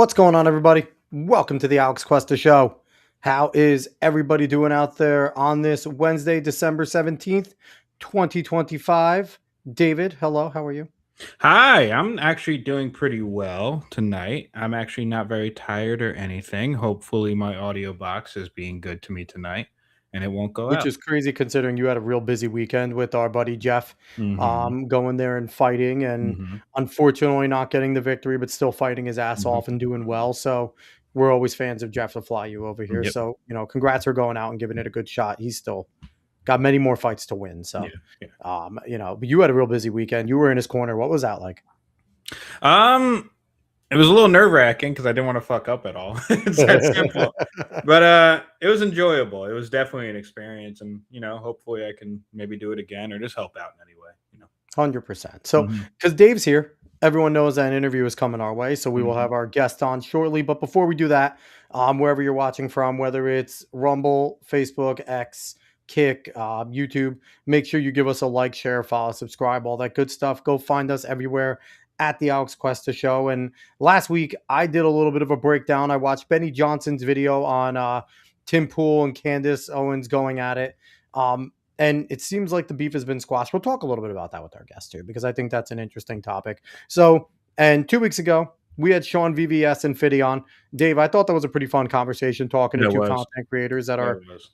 What's going on, everybody? Welcome to the Alex Cuesta Show. How is everybody doing out there on this Wednesday, December 17th, 2025? David, hello, how are you? Hi, I'm actually doing pretty well tonight. I'm actually not very tired or anything. Hopefully, my audio box is being good to me tonight and it won't go Which out. is crazy considering you had a real busy weekend with our buddy Jeff, hmm going there and fighting, and hmm unfortunately not getting the victory, but still fighting his ass hmm off and doing well. So we're always fans of Jeff the Fly You over here. Yep. So, congrats for going out and giving it a good shot. He's still got many more fights to win. Yeah. So, Yeah. but you had a real busy weekend. You were in his corner. What was that like? Um, it was a little nerve wracking because I didn't want to fuck up at all. It's that simple. But it was enjoyable. It was definitely an experience, and hopefully I can maybe do it again or just help out in any way. 100%. So, hmm because Dave's here, everyone knows that an interview is coming our way. So we will hmm have our guest on shortly. But before we do that, wherever you're watching from, whether it's Rumble, Facebook, X, Kick, YouTube, make sure you give us a like, share, follow, subscribe, all that good stuff. Go find us everywhere at the Alex Cuesta Show. And last week, I did a little bit of a breakdown. I watched Benny Johnson's video on Tim Pool and Candace Owens going at it. And it seems like the beef has been squashed. We'll talk a little bit about that with our guest too, because I think that's an interesting topic. So, and 2 weeks ago, we had Sean VVS and Fiddy on. Dave, I thought that was a pretty fun conversation talking to It two was. content creators that It are, was.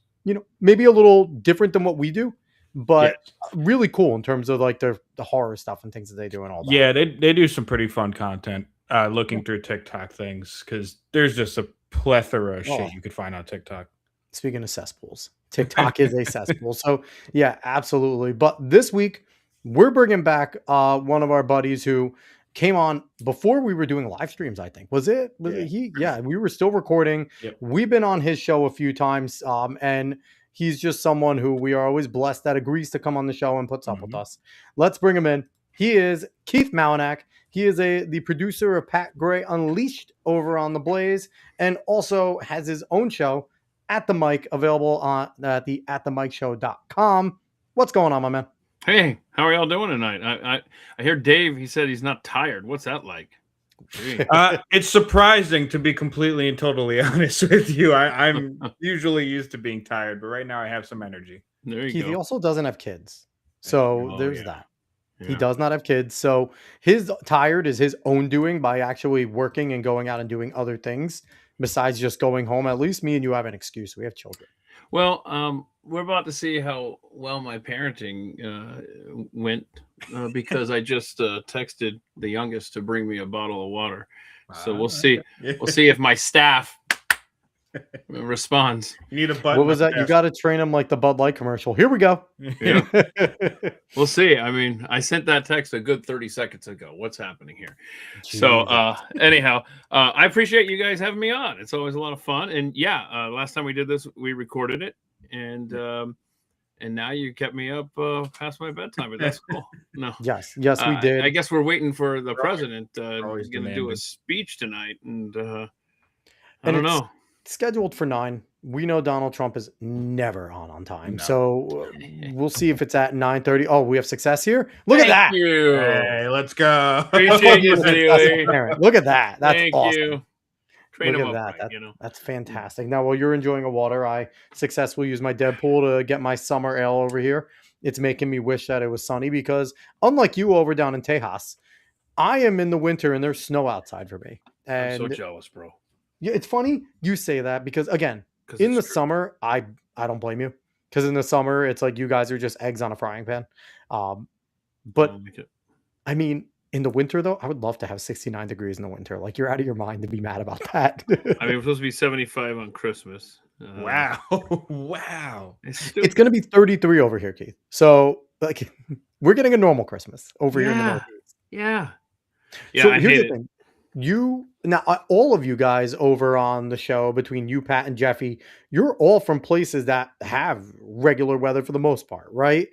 maybe a little different than what we do, Yes. but really cool in terms of like the horror stuff and things that they do and all that. Yeah, they do some pretty fun content. Looking through TikTok things because there's just a plethora of Oh, shit you could find on TikTok. speaking of cesspools, TikTok is a cesspool. So yeah, absolutely. But this week we're bringing back one of our buddies who came on before we were doing live streams. I think was it Yeah. he? Yeah, we were still recording. Yep. We've been on his show a few times, and he's just someone who we are always blessed that agrees to come on the show and puts up with Mhm. us. Let's bring him in. He is Keith Malinak. He is the producer of Pat Gray Unleashed over on the Blaze, and also has his own show at the mic, available on the atthemicshow.com. What's going on, my man? Hey, how are y'all doing tonight? I hear Dave. He said he's not tired. What's that like? It's surprising, to be completely and totally honest with you. I'm usually used to being tired, but right now I have some energy. There you Keith, go. he also doesn't have kids. So Oh, there's yeah. that. Yeah. He does not have kids. So his tired is his own doing by actually working and going out and doing other things besides just going home. At least me and you have an excuse. We have children. Well, we're about to see how well my parenting went because I just texted the youngest to bring me a bottle of water. So we'll see. We'll see if my staff responds. You need a button. What was that? You got to train him like the Bud Light commercial. Here we go. Yeah. We'll see. I mean, I sent that text a good 30 seconds ago. What's happening here? So anyhow, I appreciate you guys having me on. It's always a lot of fun. And yeah, last time we did this, we recorded it, and now you kept me up past my bedtime, but that's cool. No. Yes, we did. I guess we're waiting for the president. Always He's going to do a speech tonight, and I don't know. Scheduled for 9. We know Donald Trump is never on time. No. So we'll see if it's at 9:30. Oh, we have success here. Look at that. Thank you. Hey, let's go. Appreciate you, Steely. Look at that. That's Thank awesome. you. Train Look them at up that. right, That's fantastic. Now, while you're enjoying a water, I successfully used my Deadpool to get my summer ale over here. It's making me wish that it was sunny because, unlike you over down in Tejas, I am in the winter and there's snow outside for me. And I'm so jealous, bro. yeah, it's funny you say that because, again, in the summer, I don't blame you, because in the summer it's like you guys are just eggs on a frying pan. But I mean, in the winter though, I would love to have 69 degrees in the winter. Like, you're out of your mind to be mad about that. I mean, we're supposed to be 75 on Christmas. Wow. Wow. It's going to be 33 over here, Keith. So like, we're getting a normal Christmas over here in the Northeast. Yeah. So here's the thing. All of you guys over on the show, between you, Pat, and Jeffy, you're all from places that have regular weather for the most part, right?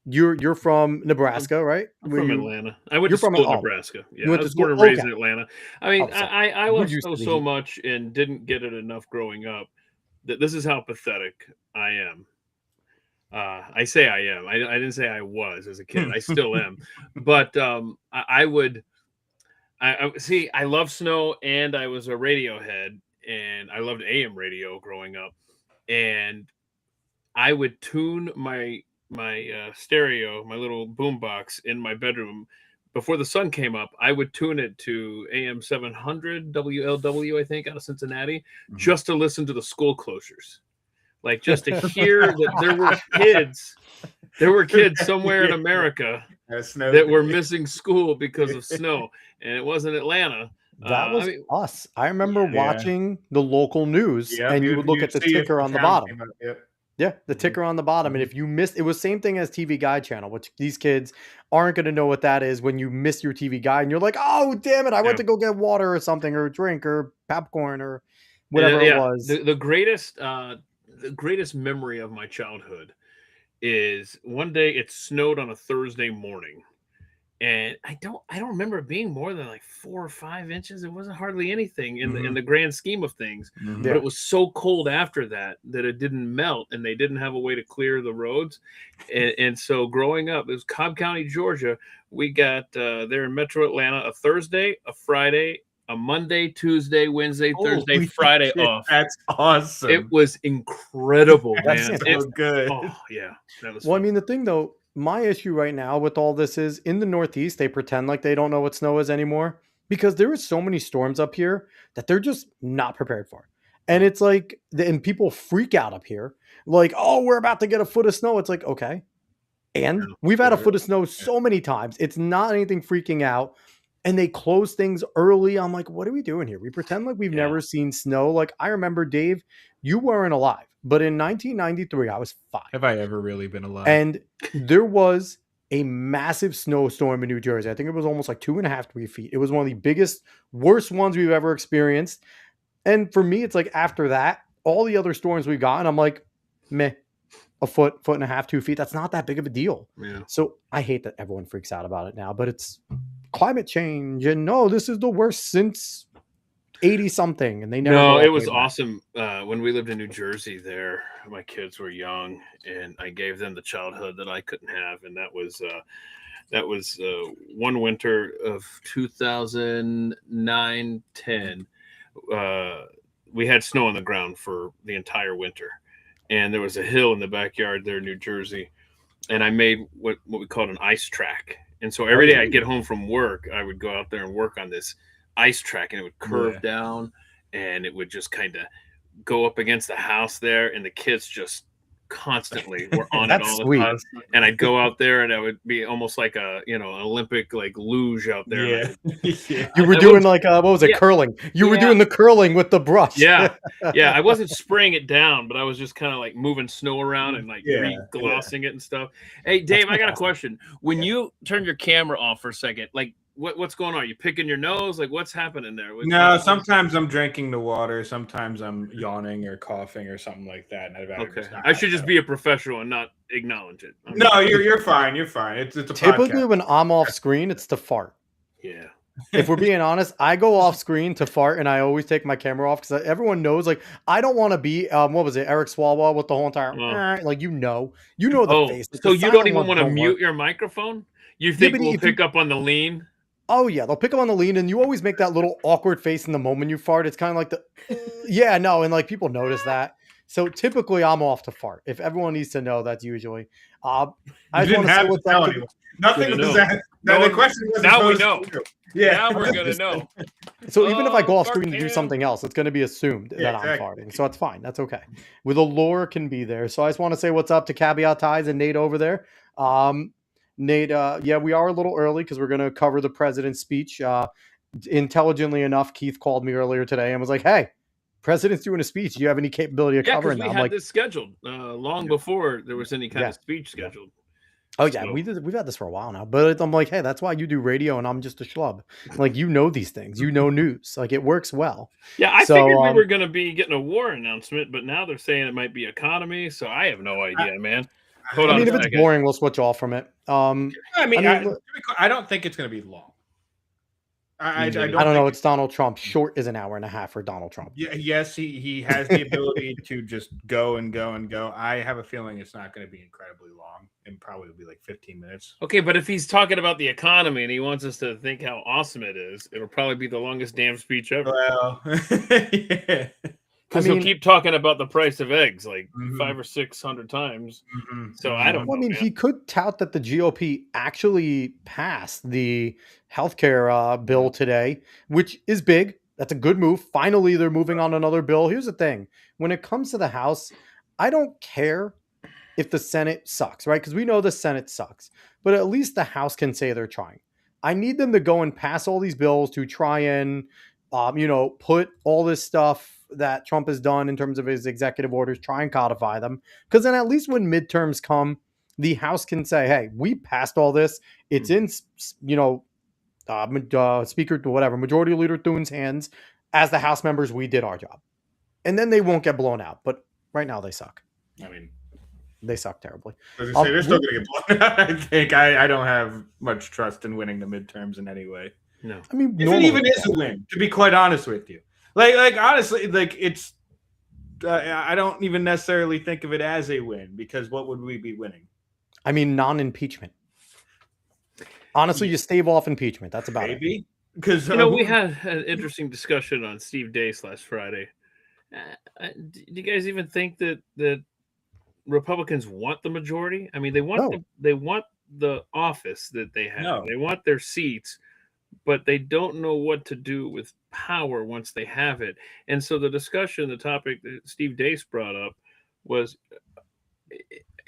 You're from Nebraska, right? I'm from Atlanta. I went to school in Nebraska. Yeah, I was born and raised in Atlanta. I mean, I love snow so much and didn't get it enough growing up that this is how pathetic I am. I say I am. I didn't say I was as a kid. I still am. But I see. I love snow, and I was a radio head, and I loved AM radio growing up, and I would tune my stereo, my little boombox in my bedroom before the sun came up. I would tune it to AM 700 WLW, I think, out of Cincinnati, just to listen to the school closures, like just to hear that there were kids somewhere in America that were missing school because of snow, and it wasn't Atlanta. That was us. I remember watching the local news, and you would look at the ticker on the bottom. Yeah, the ticker on the bottom. And if you missed, it was same thing as TV Guide channel, which these kids aren't going to know what that is when you miss your TV Guide and you're like, oh, damn it, I went to go get water or something or a drink or popcorn or whatever it was. The greatest memory of my childhood is one day it snowed on a Thursday morning. And I don't remember it being more than like 4 or 5 inches. It wasn't hardly anything in the grand scheme of things. But it was so cold after that it didn't melt, and they didn't have a way to clear the roads. And so growing up, it was Cobb County, Georgia. We got there in Metro Atlanta a Thursday, a Friday, a Monday, Tuesday, Wednesday, Thursday, Friday off. That's awesome. It was incredible, man. So good. Oh yeah, that was. Well, fun. I mean, the thing though. My issue right now with all this is in the Northeast, they pretend like they don't know what snow is anymore because there is so many storms up here that they're just not prepared for. And it's like, and people freak out up here like, oh, we're about to get a foot of snow. It's like, okay. And we've had a foot of snow so many times. It's not anything freaking out. And they close things early. I'm like, what are we doing here? We pretend like we've never seen snow. Like I remember, Dave, you weren't alive. But in 1993, I was 5. Have I ever really been alive? And there was a massive snowstorm in New Jersey. I think it was almost like 2.5, 3 feet. It was one of the biggest, worst ones we've ever experienced. And for me, it's like after that, all the other storms we've gotten, I'm like, meh, a foot and a half, 2 feet. That's not that big of a deal. Yeah. So I hate that everyone freaks out about it now, but it's climate change. And no, this is the worst since 80 something, and they never. No, it was awesome. When we lived in New Jersey, there, my kids were young, and I gave them the childhood that I couldn't have, and that was one winter of 2009-10. We had snow on the ground for the entire winter, and there was a hill in the backyard there in New Jersey, and I made what we called an ice track. And so every day I'd get home from work, I would go out there and work on this ice track, and it would curve down, and it would just kind of go up against the house there, and the kids just constantly were on it all the time. And I'd go out there, and I would be almost like an Olympic like luge out there. You were doing like what was it, curling? You were doing the curling with the brush. I wasn't spraying it down, but I was just kind of like moving snow around and like re-glossing it and stuff. Hey Dave, I got a question. When you turn your camera off for a second, like what's going on? Are you picking your nose? Like what's happening there? No, sometimes I'm drinking the water. Sometimes I'm yawning or coughing or something like that. And I should just be a professional and not acknowledge it. No, you're fine. You're fine. It's a typically podcast. When I'm off screen, it's to fart. Yeah. If we're being honest, I go off screen to fart, and I always take my camera off because everyone knows. Like, I don't want to be what was it, Eric Swalwell with the whole entire like the face. So you don't even want to mute your microphone? You think we'll pick up on the lean? Oh yeah, they'll pick up on the lean, and you always make that little awkward face in the moment you fart. It's kind of like and like people notice that. So typically, I'm off to fart. If everyone needs to know, that's usually. I just want to say what's up. Nothing was that. The question was now we know. Yeah, now we're gonna know. So even if I go off screen to do something else, it's going to be assumed that I'm farting. So it's fine. That's okay. With a lure can be there. So I just want to say what's up to Caveat Ties and Nate over there. Nate, we are a little early because we're going to cover the president's speech. Intelligently enough, Keith called me earlier today and was like, hey, president's doing a speech. Do you have any capability of covering that? We had this scheduled long before there was any kind of speech scheduled. Oh, yeah, we've had this for a while now. But I'm like, hey, that's why you do radio and I'm just a schlub. Like, you know these things. You know news. Like, it works well. Yeah, I figured we were going to be getting a war announcement, but now they're saying it might be economy. So I have no idea, man. Hold on. If it's boring, we'll switch off from it. I don't think it's going to be long. I Usually. don't I don't know. think It's Donald Trump. Short is an hour and a half for Donald Trump. yes, he has the ability to just go and go and go. I have a feeling it's not going to be incredibly long, and probably will be like 15 minutes. Okay, but if he's talking about the economy and he wants us to think how awesome it is, it'll probably be the longest damn speech ever. Well, yeah. Because I mean- he'll keep talking about the price of eggs like Mhm. 500 or 600 times. Mhm, So I don't Well, I know. mean, man. he could tout that the GOP actually passed the healthcare bill today, which is big. That's a good move. Finally, they're moving on another bill. Here's the thing: when it comes to the House, I don't care if the Senate sucks, right? Because we know the Senate sucks, but at least the House can say they're trying. I need them to go and pass all these bills to try and, put all this stuff that Trump has done in terms of his executive orders, try and codify them. Because then at least when midterms come, the House can say, hey, we passed all this. It's in, Speaker, whatever, Majority Leader Thune's hands. As the House members, we did our job. And then they won't get blown out. But right now they suck. I mean, they suck terribly. I was gonna say, they're still going to get blown out. I think I don't have much trust in winning the midterms in any way. No. I mean, If it even is a win, to be quite honest with you, like honestly, like it's. I don't even necessarily think of it as a win because what would we be winning? I mean, non-impeachment. Honestly, you stave off impeachment. That's about it. Maybe because we had an interesting discussion on Steve Dace last Friday. Do you guys even think that Republicans want the majority? I mean, they want the office that they have. No. They want their seats, but they don't know what to do with power once they have it. And so the discussion, the topic that Steve Dace brought up was,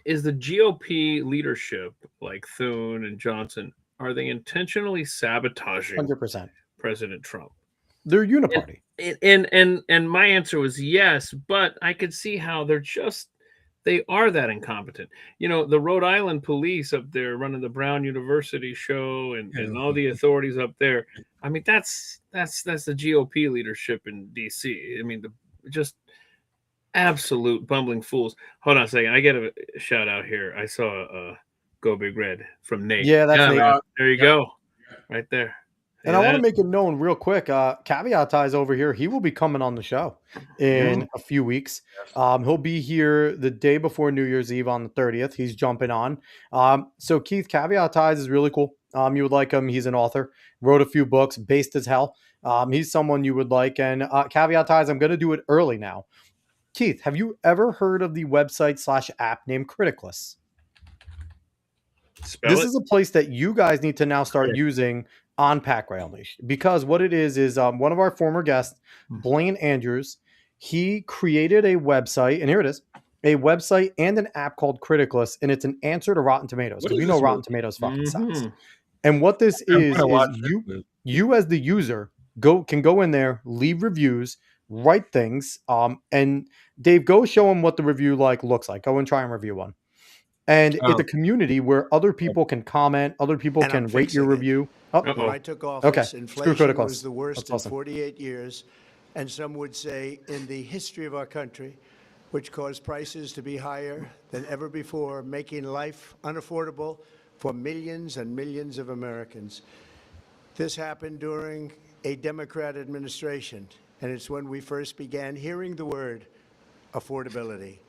is the GOP leadership like Thune and Johnson, are they intentionally sabotaging 100%. President Trump? They're uniparty. And my answer was yes, but I could see how they are that incompetent. The Rhode Island police up there running the Brown University show and all the authorities up there. I mean, that's the GOP leadership in DC. I mean, just absolute bumbling fools. Hold on a second. I get a shout out here. I saw Go Big Red from Nate. Yeah, that's Nate. Man, there you go. Right there. And I want to make it known real quick. Caveat Ties over here. He will be coming on the show in a few weeks. He'll be here the day before New Year's Eve on the 30th. He's jumping on. So Keith, Caveat Ties is really cool. You would like him. He's an author. Wrote a few books. Based as hell. He's someone you would like. And Caveat Ties, I'm going to do it early now. Keith, have you ever heard of the website / app named Criticless? This is a place that you guys need to now start using on Pack Ray Unleashed, because what it is one of our former guests, Blaine Andrews, he created a website, and here it is, a website and an app called Criticless, and it's an answer to Rotten Tomatoes, because we know Rotten Tomatoes fucking sucks. And what this is you as the user can go in there, leave reviews, write things, and Dave, go show him what the review looks like. Go and try and review one. And it's a community where other people can comment, other people can rate your review. When I took office, inflation was the worst in 48 years, and some would say in the history of our country, which caused prices to be higher than ever before, making life unaffordable for millions and millions of Americans. This happened during a Democrat administration, and it's when we first began hearing the word affordability.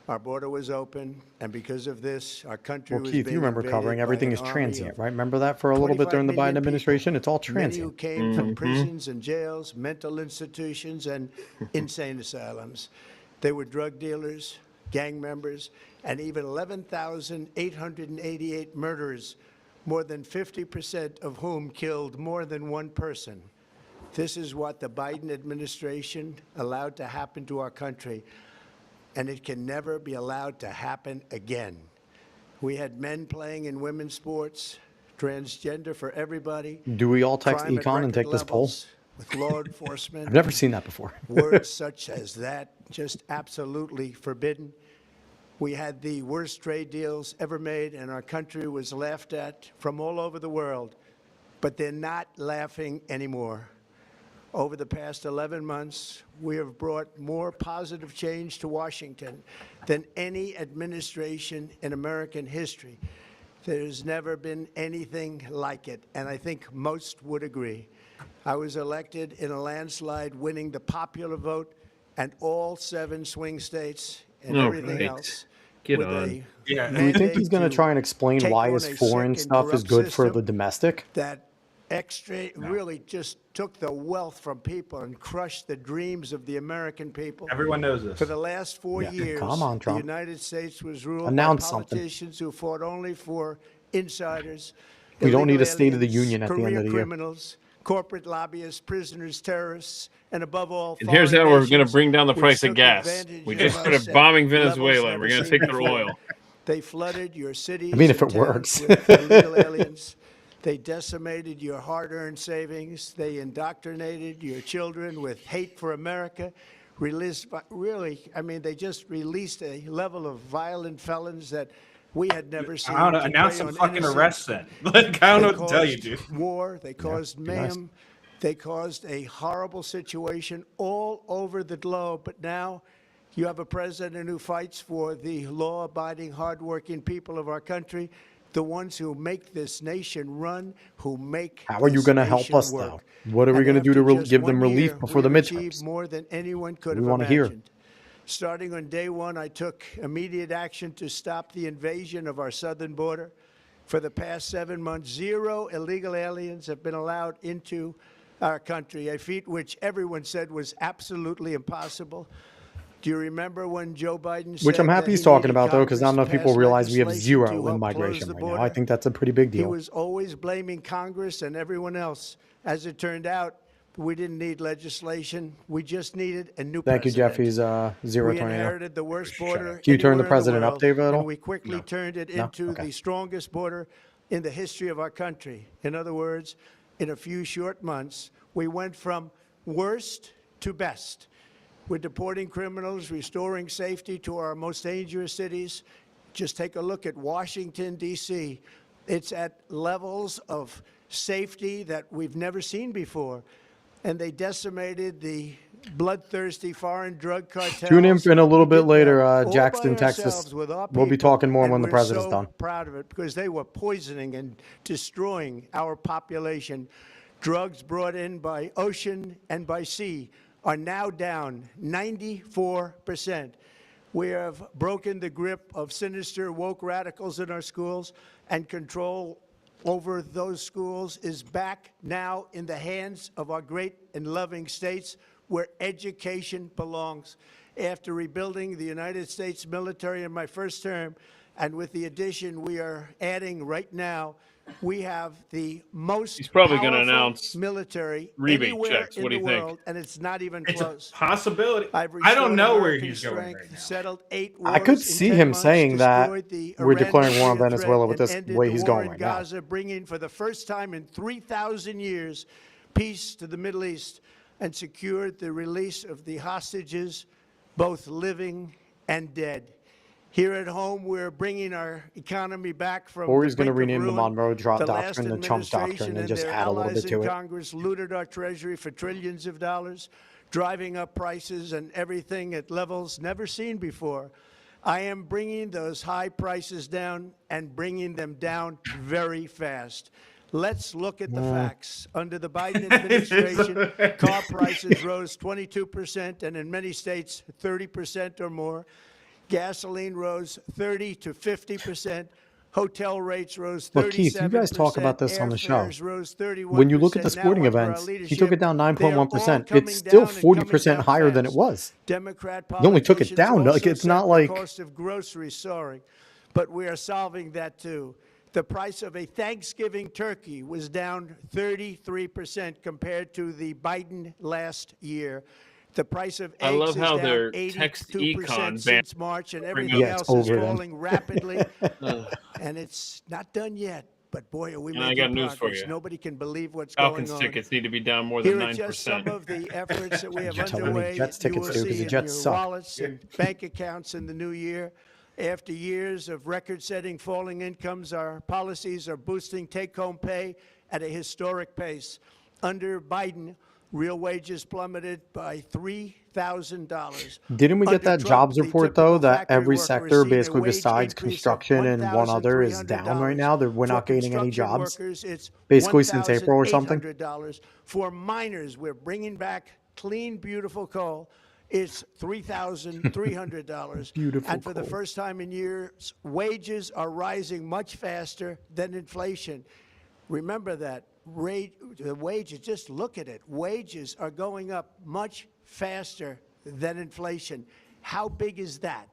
Our border was open, and because of this, our country was Keith, you remember covering everything is transient, right? Remember that for a little bit during the Biden administration? It's all transient. Many who came from prisons and jails, mental institutions, and insane asylums. They were drug dealers, gang members, and even 11,888 murderers, more than 50% of whom killed more than one person. This is what the Biden administration allowed to happen to our country, and it can never be allowed to happen again. We had men playing in women's sports, transgender for everybody. Do we all text Econ and take this poll? With law enforcement. I've never seen that before. Words such as that, just absolutely forbidden. We had the worst trade deals ever made, and our country was laughed at from all over the world. But they're not laughing anymore. Over the past 11 months, we have brought more positive change to Washington than any administration in American history. There's never been anything like it, and I think most would agree. I was elected in a landslide, winning the popular vote and all 7 swing states and everything else. Get on. Yeah. Do you think he's going to try and explain why his foreign stuff is good for the domestic? That really just took the wealth from people and crushed the dreams of the American people. Everyone knows this. For the last 4 years, Come on, the Trump. United States was ruled Announce by politicians who fought only for insiders. We don't need a illegal State of the aliens, Union at the end of the career year. criminals, corporate lobbyists, prisoners, terrorists, and above all, And here's how we're going to bring down the which price of took gas. advantage We of just us started at bombing levels Venezuela. never We're going to seen take their before. oil. They flooded your cities. I mean, if and it works. towns with illegal aliens. They decimated your hard-earned savings. They indoctrinated your children with hate for America. They just released a level of violent felons that we had never seen. I don't know. Announce some fucking arrests then. Like, I don't know what to tell you, dude. War. They caused mayhem. They caused a horrible situation all over the globe. But now you have a president who fights for the law-abiding, hardworking people of our country, the ones who make this nation run, who make How are you going to help us, though? What are we going to do to give them relief before the midterms? More than anyone could have We want to hear. imagined. Starting on day one, I took immediate action to stop the invasion of our southern border. For the past 7 months, 0 illegal aliens have been allowed into our country, a feat which everyone said was absolutely impossible. Do you remember when Joe Biden said Which I'm happy he's talking about, though, because not enough Congress people pass realize we have legislation 0 to in help migration close the right now. border? I think that's a pretty big He deal. was always blaming Congress and everyone else. As it turned out, we didn't need legislation. We just needed a new Thank you, president. Jeffy's We 0 tornado. inherited the worst border. Can you turn anywhere the in president world, up, David, at all? And we quickly turned it into Okay. the strongest border in the history of our country. In other words, in a few short months, we went from worst to best. We're deporting criminals, restoring safety to our most dangerous cities. Just take a look at Washington, D.C. It's at levels of safety that we've never seen before. And they decimated the bloodthirsty foreign drug cartels. Tune in a little We bit did later, that all Jackson, by Texas. ourselves with our We'll be people, talking more and when the we're president's so done. proud of it because they were poisoning and destroying our population. Drugs brought in by ocean and by sea are now down 94%. We have broken the grip of sinister woke radicals in our schools, and control over those schools is back now in the hands of our great and loving states where education belongs. After rebuilding the United States military in my first term, and with the addition we are adding right now, we have the most He's probably going to powerful announce military rebate anywhere checks. in What do the you think? world, and it's not even It's close. a possibility. I've I don't restored know where American he's going strength, right now. settled 8 I could wars in see 10 him months, saying that destroyed the we're declaring war on Iran-Syria Venezuela threat, with this and ended way the he's war going in right now. Gaza, bringing for the first time in 3,000 years peace to the Middle East, and secured the release of the hostages, both living and dead. Here at home, we're bringing our economy back from Or the he's going to brink of rename the ruin. Monroe The last Doctrine the Trump Doctrine administration and just their add a little allies bit to in it. Congress looted our treasury for trillions of dollars, driving up prices and everything at levels never seen before. I am bringing those high prices down and bringing them down very fast. Let's look at the facts. Under the Biden administration, car prices rose 22%, and in many states, 30% or more. Gasoline rose 30 to 50%. Hotel rates rose 37%. Look, Keith, you guys talk about this on the show. Airfares rose 31%. When you look at the Now, sporting under our events, he leadership, took it down they are all 9.1%. coming It's still down and coming 40% down higher than it fast. was. Democrat He only took it politicians down. also It's not said like- the cost of groceries soaring, but we are solving that too. The price of a Thanksgiving turkey was down 33% compared to the Biden last year. The price of eggs I love how is their down text 82% econ since March, and everything Yeah, it's else is over then. falling rapidly. And it's not done yet. But boy, are we And I making got news for progress. you. Nobody can believe what's Falcons going on. tickets need to be down more than Here are just some 9%. of the efforts that we have Tell me underway. Jets You tickets will do, 'cause see the in Jets your suck. wallets and bank accounts in the new year. After years of record-setting falling incomes, our policies are boosting take-home pay at a historic pace. Under Biden, Real wages plummeted by $3,000. Didn't we get Under that Trump, jobs the report, though, typical that factory every worker has sector, seen a basically wage besides increase of construction and one other, is down right $1,300. now? We're For not gaining any construction jobs, workers, it's basically since April or something? $1,800. For miners, we're bringing back clean, beautiful coal. It's $3,300. Beautiful And for the coal. first time in years, wages are rising much faster than inflation. Remember that. The wages, just look at it. Wages are going up much faster than inflation. How big is that?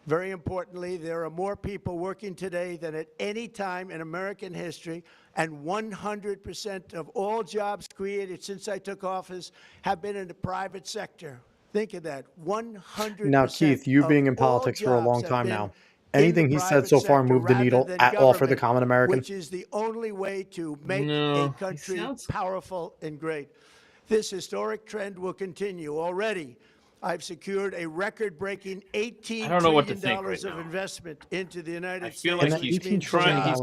Very importantly, there are more people working today than at any time in American history, and 100% of all jobs created since I took office have been in the private sector. Think of that, 100%. Now, Keith, you being in politics for a long time now, anything he said so far moved the needle at all for the common American? Which is the only way to make a country powerful and great. This historic trend will continue. Already, I've secured a record-breaking $18 trillion of investment into the United States. I feel like he's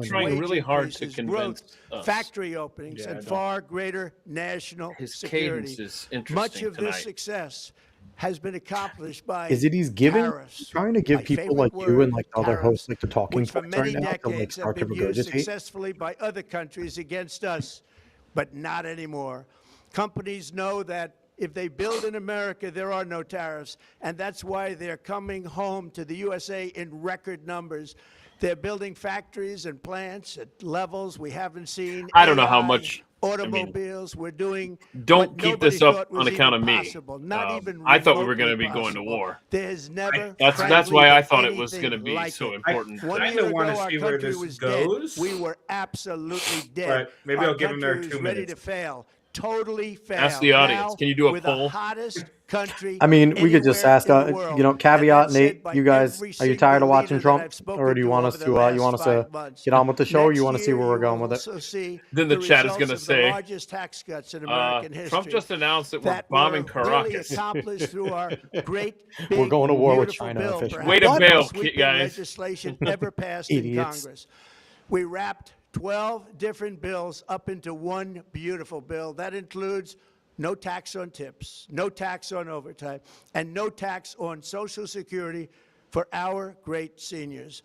trying really hard to convince us. Factory openings and far greater national security. Cadence is interesting Much of tonight. this success has been accomplished by Is it he's giving, tariffs. trying to give My people favorite like you and like other tariffs, hosts like the talking which for points right many now to like decades have start to been used regurgitate? successfully by other countries against us, but not anymore. Companies know that if they build in America, there are no tariffs, and that's why they're coming home to the USA in record numbers. They're building factories and plants at levels we haven't seen. I don't know how much. Automobiles, we're doing. Don't keep this up on account of me. Even I thought we were going to be going to war. There's never. That's why I thought it was going to be so important. I kind of want to see where this goes. We were absolutely dead. But maybe I'll give him their 2 ready minutes. to fail. Totally fail. Ask the audience. Now, Can you do a we're poll? the hottest country. I mean, we could just ask, anywhere in the world. caveat, And that's Nate, said by you guys, every are you tired of single watching leader that Trump? I've spoken Or do you want us over to, the you want us last to 5 months. get on with the show, or Next you want to see year, where we're you going will with it? also see Then the chat is results going to of the say, largest tax cuts in American history. Trump just announced that we're that bombing were really Caracas. accomplished through our great, We're big, going to war with beautiful China bill, officially. perhaps Way to the bail, most sweeping guys. legislation ever passed in Idiots. Congress. We wrapped 12 different bills up into one beautiful bill. That includes no tax on tips, no tax on overtime, and no tax on Social Security for our great seniors.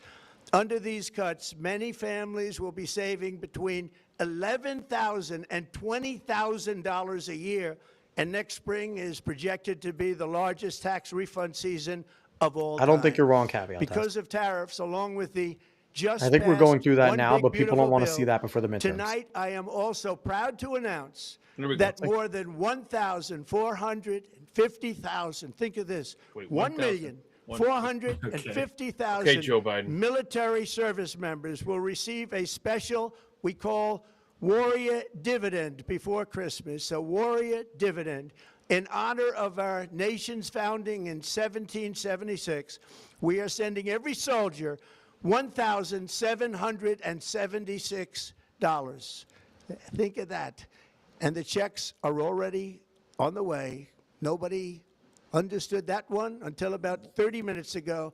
Under these cuts, many families will be saving between $11,000 and $20,000 a year, and next spring is projected to be the largest tax refund season of all time. I don't think you're wrong, caveat. Because of tariffs, along with the just I think we're going through that one now, big, but people don't want to beautiful see that before the midterms. Tonight, I am also proud to announce There we go. that more than 1,450,000, think of this, Wait, 1,450,000 Okay, Joe Biden. military service members will receive a special, we call Warrior Dividend before Christmas, a Warrior Dividend. In honor of our nation's founding in 1776, we are sending every soldier $1,776. Think of that. And the checks are already on the way. Nobody understood that one until about 30 minutes ago.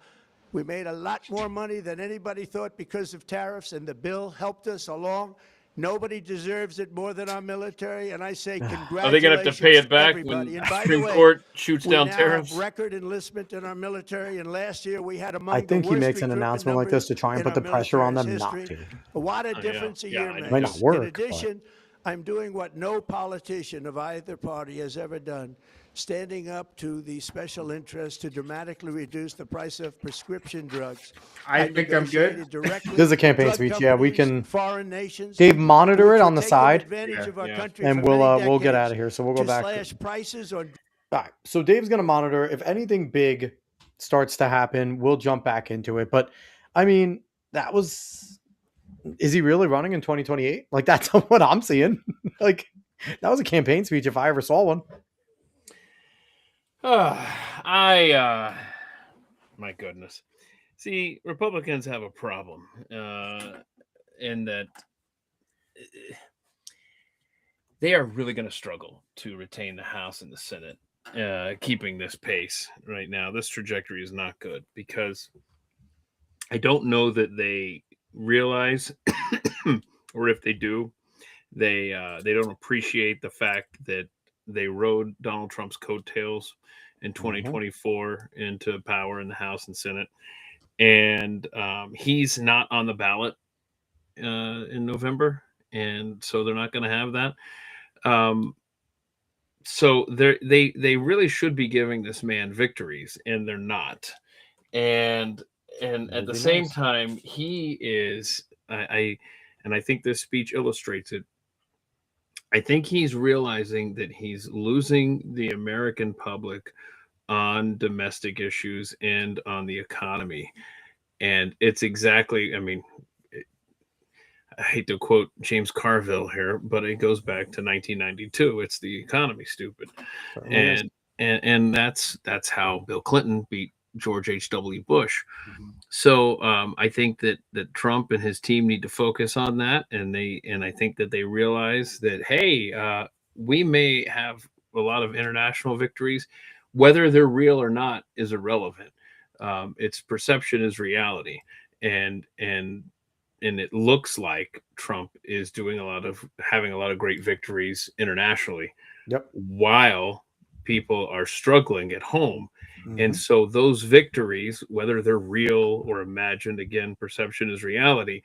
We made a lot more money than anybody thought because of tariffs, and the bill helped us along. Nobody deserves it more than our military, and I say congratulations. Are they going to have to pay it back when everybody. And by the Supreme way, Court shoots down we now tariffs? have record enlistment in our military, and last year we had among I think the he worst makes an recruitment announcement like this to try and numbers put the in our pressure on them military's not to. history. What a difference a year I makes. know. Might not work, In but- addition, I'm doing what no politician of either party has ever done, standing up to the special interest to dramatically reduce the price of prescription drugs. I think I'm good. This This is a campaign speech. Yeah, we can. Foreign nations. Dave, monitor it on the Taken side, advantage of our Yeah. country and for many we'll get decades out of here. So we'll go to back. slash prices on All right. So Dave's going to monitor. If anything big starts to happen, we'll jump back into it. But I mean, that was. Is he really running in 2028? Like, that's what I'm seeing. Like, that was a campaign speech if I ever saw one. My goodness. See, Republicans have a problem in that they are really going to struggle to retain the House and the Senate, keeping this pace right now. This trajectory is not good because I don't know that they realize, or if they do, they don't appreciate the fact that they rode Donald Trump's coattails in 2024 into power in the House and Senate, and he's not on the ballot in November, and so they're not going to have that. So they really should be giving this man victories, and they're not. And at the same time, he is I think this speech illustrates it. I think he's realizing that he's losing the American public on domestic issues and on the economy. And it's exactly, I mean, I hate to quote James Carville here, but it goes back to 1992. It's the economy, stupid. And that's how Bill Clinton beat George H.W. Bush. So I think that Trump and his team need to focus on that, and I think that they realize that, hey, we may have a lot of international victories, whether they're real or not is irrelevant. It's perception is reality, and it looks like Trump is having a lot of great victories internationally, while people are struggling at home. And so those victories, whether they're real or imagined, again, perception is reality,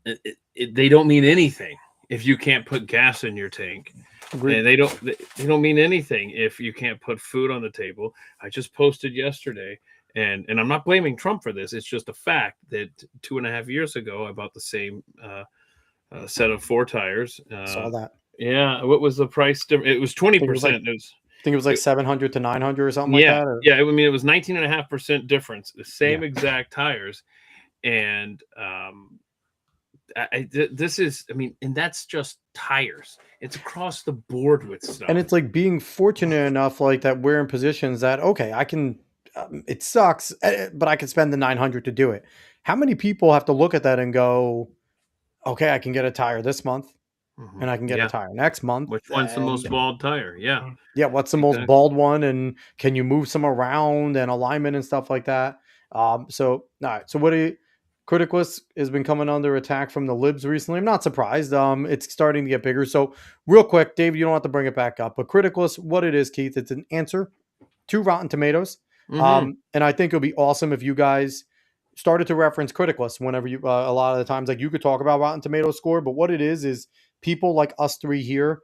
they don't mean anything if you can't put gas in your tank. Agreed. And they don't mean anything if you can't put food on the table. I just posted yesterday, and I'm not blaming Trump for this. It's just a fact that 2.5 years ago, I bought the same set of 4 tires. Saw that. Yeah. What was the price? It was 20%. I think it was like 700 to 900 or something like that. Yeah. I mean, it was 19.5% difference, the same exact tires. And this is, I mean, and that's just tires. It's across the board with stuff. And it's like being fortunate enough like that we're in positions that, okay, I can, it sucks, but I can spend the 900 to do it. How many people have to look at that and go, okay, I can get a tire this month and I can get a tire next month. Which one's the most bald tire? Yeah. Yeah. What's the most bald one? And can you move some around and alignment and stuff like that? So, all right. So what do you, Criticless has been coming under attack from the libs recently. I'm not surprised. It's starting to get bigger. So real quick, Dave, you don't have to bring it back up, but Criticless, what it is, Keith, it's an answer to Rotten Tomatoes. And I think it'll be awesome if you guys started to reference Criticless whenever you, a lot of the times, like you could talk about Rotten Tomatoes score, but what it is people like us 3 here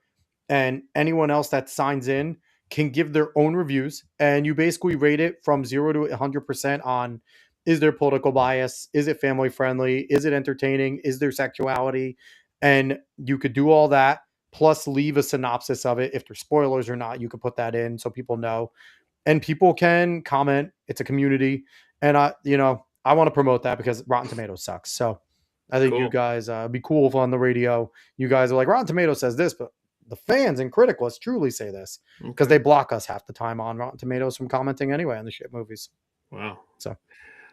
and anyone else that signs in can give their own reviews, and you basically rate it from 0 to 100% on, is there political bias? Is it family friendly? Is it entertaining? Is there sexuality? And you could do all that, plus leave a synopsis of it. If there's spoilers or not, you could put that in so people know. And people can comment. It's a community. And I want to promote that because Rotten Tomatoes sucks. So I think you guys, it'd be cool if on the radio, you guys are like, Rotten Tomatoes says this, but the fans and Criticless truly say this, because they block us half the time on Rotten Tomatoes from commenting anyway on the shit movies. Wow. So.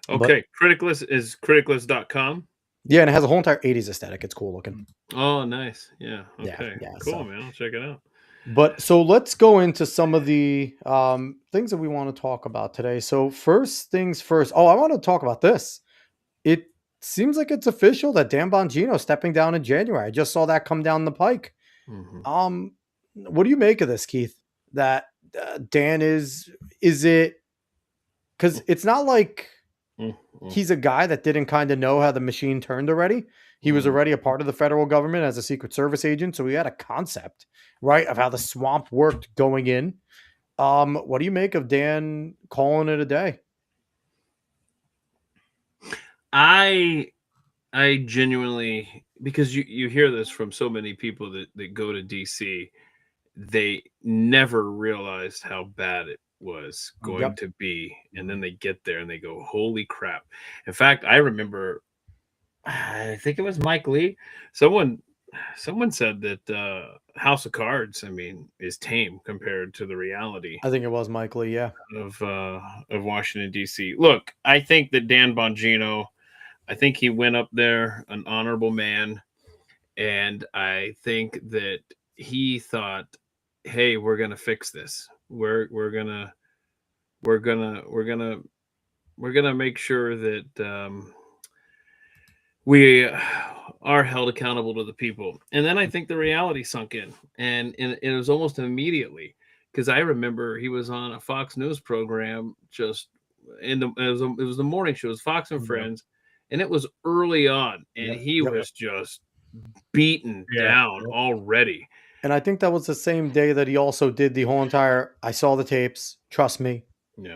Okay, Criticless is criticless.com. Yeah, and it has a whole entire 80s aesthetic. It's cool looking. Oh, nice. Yeah. Okay. Yeah, cool, so, man. I'll check it out. But so let's go into some of the things that we want to talk about today. So first things first. Oh, I want to talk about this. It seems like it's official that Dan Bongino stepping down in January. I just saw that come down the pike. What do you make of this, Keith? That Dan is it? Because it's not like he's a guy that didn't kind of know how the machine turned already. He was already a part of the federal government as a Secret Service agent. So he had a concept, right, of how the swamp worked going in. What do you make of Dan calling it a day? I genuinely, because you hear this from so many people that go to DC, they never realized how bad it was going to be, and then they get there and they go, holy crap. In fact, I remember, I think it was Mike Lee, someone said that House of Cards, I mean, is tame compared to the reality. I think it was Mike Lee, of Washington DC. Look, I think that Dan Bongino, I think he went up there an honorable man, and I think that he thought, hey, we're gonna fix this. We're gonna make sure that we are held accountable to the people. And then I think the reality sunk in, and it was almost immediately, because I remember he was on a Fox News program just it was the morning show, it was Fox and Friends, and it was early on, and he was just beaten down already. And I think that was the same day that he also did the whole entire, I saw the tapes, trust me,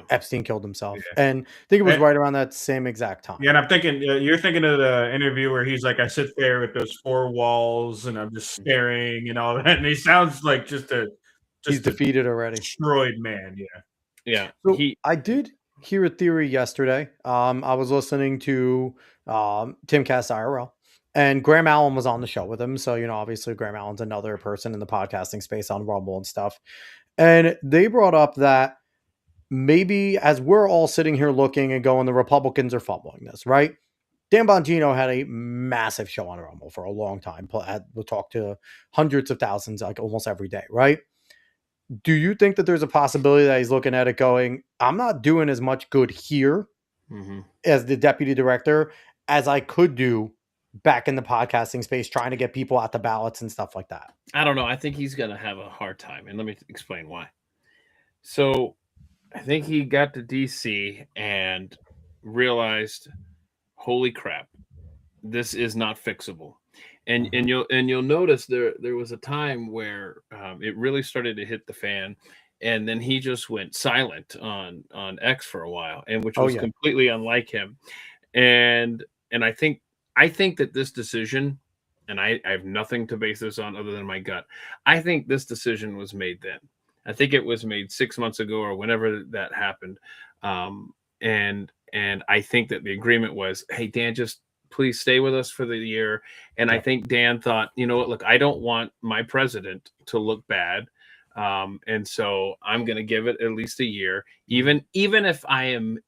Epstein killed himself. And I think it was right around that same exact time. Yeah, and I'm thinking, you're thinking of the interview where he's like, I sit there with those four walls and I'm just staring and all that. And he sounds like he's defeated already. Destroyed man. Yeah. So I did hear a theory yesterday. I was listening to Tim Cass IRL. And Graham Allen was on the show with him. So, obviously Graham Allen's another person in the podcasting space on Rumble and stuff. And they brought up that maybe as we're all sitting here looking and going, the Republicans are fumbling this, right? Dan Bongino had a massive show on Rumble for a long time. We'll talk to hundreds of thousands, like almost every day, right? Do you think that there's a possibility that he's looking at it going, I'm not doing as much good here as the deputy director as I could do back in the podcasting space, trying to get people out the ballots and stuff like that? I don't know. I think he's going to have a hard time. And let me explain why. So I think he got to DC and realized, holy crap, this is not fixable. And you'll notice there was a time where it really started to hit the fan, and then he just went silent on X for a while, and which was completely unlike him. And I think that this decision, and I have nothing to base this on other than my gut, I think this decision was made then. I think it was made 6 months ago or whenever that happened. And I think that the agreement was, hey, Dan, just please stay with us for the year. And I think Dan thought, you know what, look, I don't want my president to look bad. And so I'm going to give it at least a year, even if I am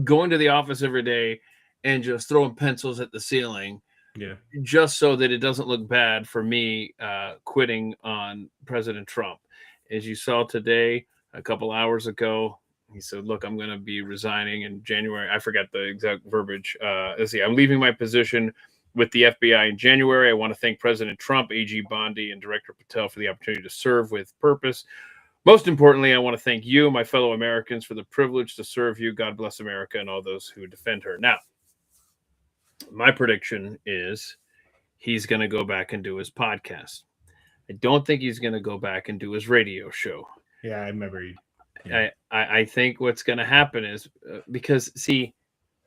going to the office every day and just throwing pencils at the ceiling, just so that it doesn't look bad for me quitting on President Trump. As you saw today, a couple hours ago, he said, look, I'm going to be resigning in January. I forgot the exact verbiage. Let's see. I'm leaving my position with the FBI in January. I want to thank President Trump, AG Bondi, and Director Patel for the opportunity to serve with purpose. Most importantly, I want to thank you, my fellow Americans, for the privilege to serve you. God bless America and all those who defend her. Now, my prediction is he's going to go back and do his podcast. I don't think he's going to go back and do his radio show. Yeah, I remember. I think what's going to happen is because see,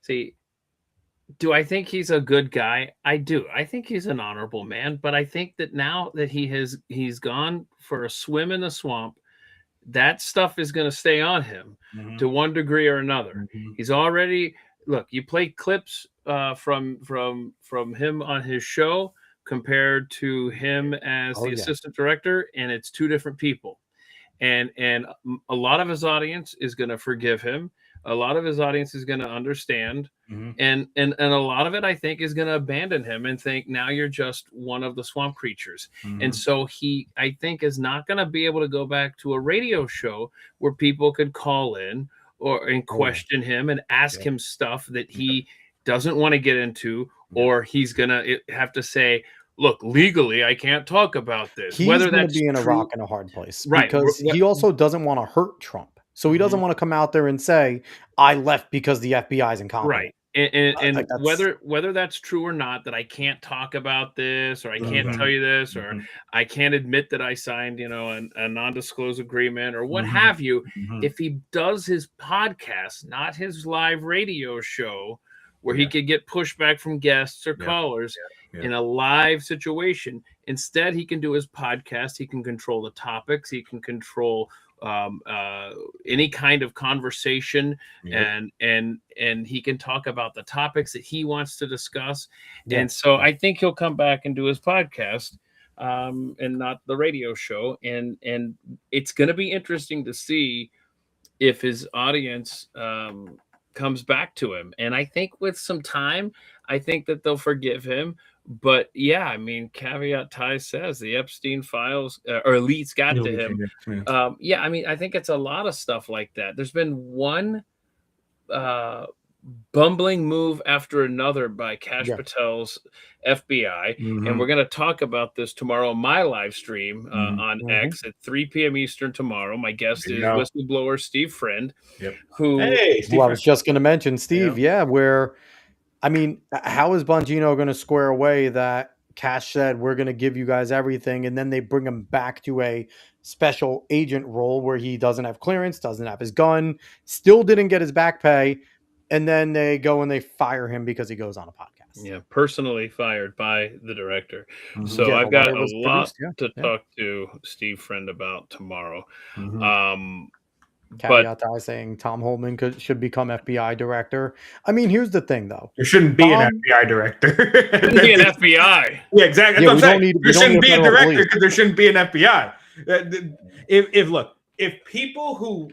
do I think he's a good guy? I do. I think he's an honorable man, but I think that now that he's gone for a swim in the swamp, that stuff is going to stay on him to one degree or another. He's already, look, you play clips from him on his show compared to him as the assistant director, and it's two different people. And a lot of his audience is going to forgive him. A lot of his audience is going to understand. And a lot of it, I think, is going to abandon him and think, now you're just one of the swamp creatures. And so he, I think, is not going to be able to go back to a radio show where people could call in and question him and ask him stuff that he doesn't want to get into, or he's going to have to say, look, legally, I can't talk about this. He's whether going that's to be in a true, rock and a hard place, right? Because he also doesn't want to hurt Trump. So he doesn't want to come out there and say, I left because the FBI is incompetent. Right. And whether that's true or not, that I can't talk about this, or I can't tell you this, or I can't admit that I signed, a non-disclosure agreement or what have you. If he does his podcast, not his live radio show, where he could get pushback from guests or callers in a live situation, instead he can do his podcast. He can control the topics. He can control any kind of conversation, and he can talk about the topics that he wants to discuss. And so I think he'll come back and do his podcast and not the radio show. And it's going to be interesting to see if his audience comes back to him. And I think with some time, I think that they'll forgive him. But yeah, I mean, caveat Ty says the Epstein files or elites got to him. I mean, I think it's a lot of stuff like that. There's been one bumbling move after another by Kash Patel's FBI. And we're going to talk about this tomorrow on my live stream on X at 3 p.m. Eastern tomorrow. My guest is whistleblower Steve Friend, who I was just going to mention Steve. Where, I mean, how is Bongino going to square away that Kash said, we're going to give you guys everything, and then they bring him back to a special agent role where he doesn't have clearance, doesn't have his gun, still didn't get his back pay, and then they go and they fire him because he goes on a podcast. Yeah, personally fired by the director. So I've got a lot to talk to Steve Friend about tomorrow. Caveat to saying Tom Holman should become FBI director. I mean, here's the thing, though. There shouldn't be an FBI director. Shouldn't be an FBI. Yeah, exactly. That's what I'm saying. There shouldn't be a director because there shouldn't be an FBI. If people who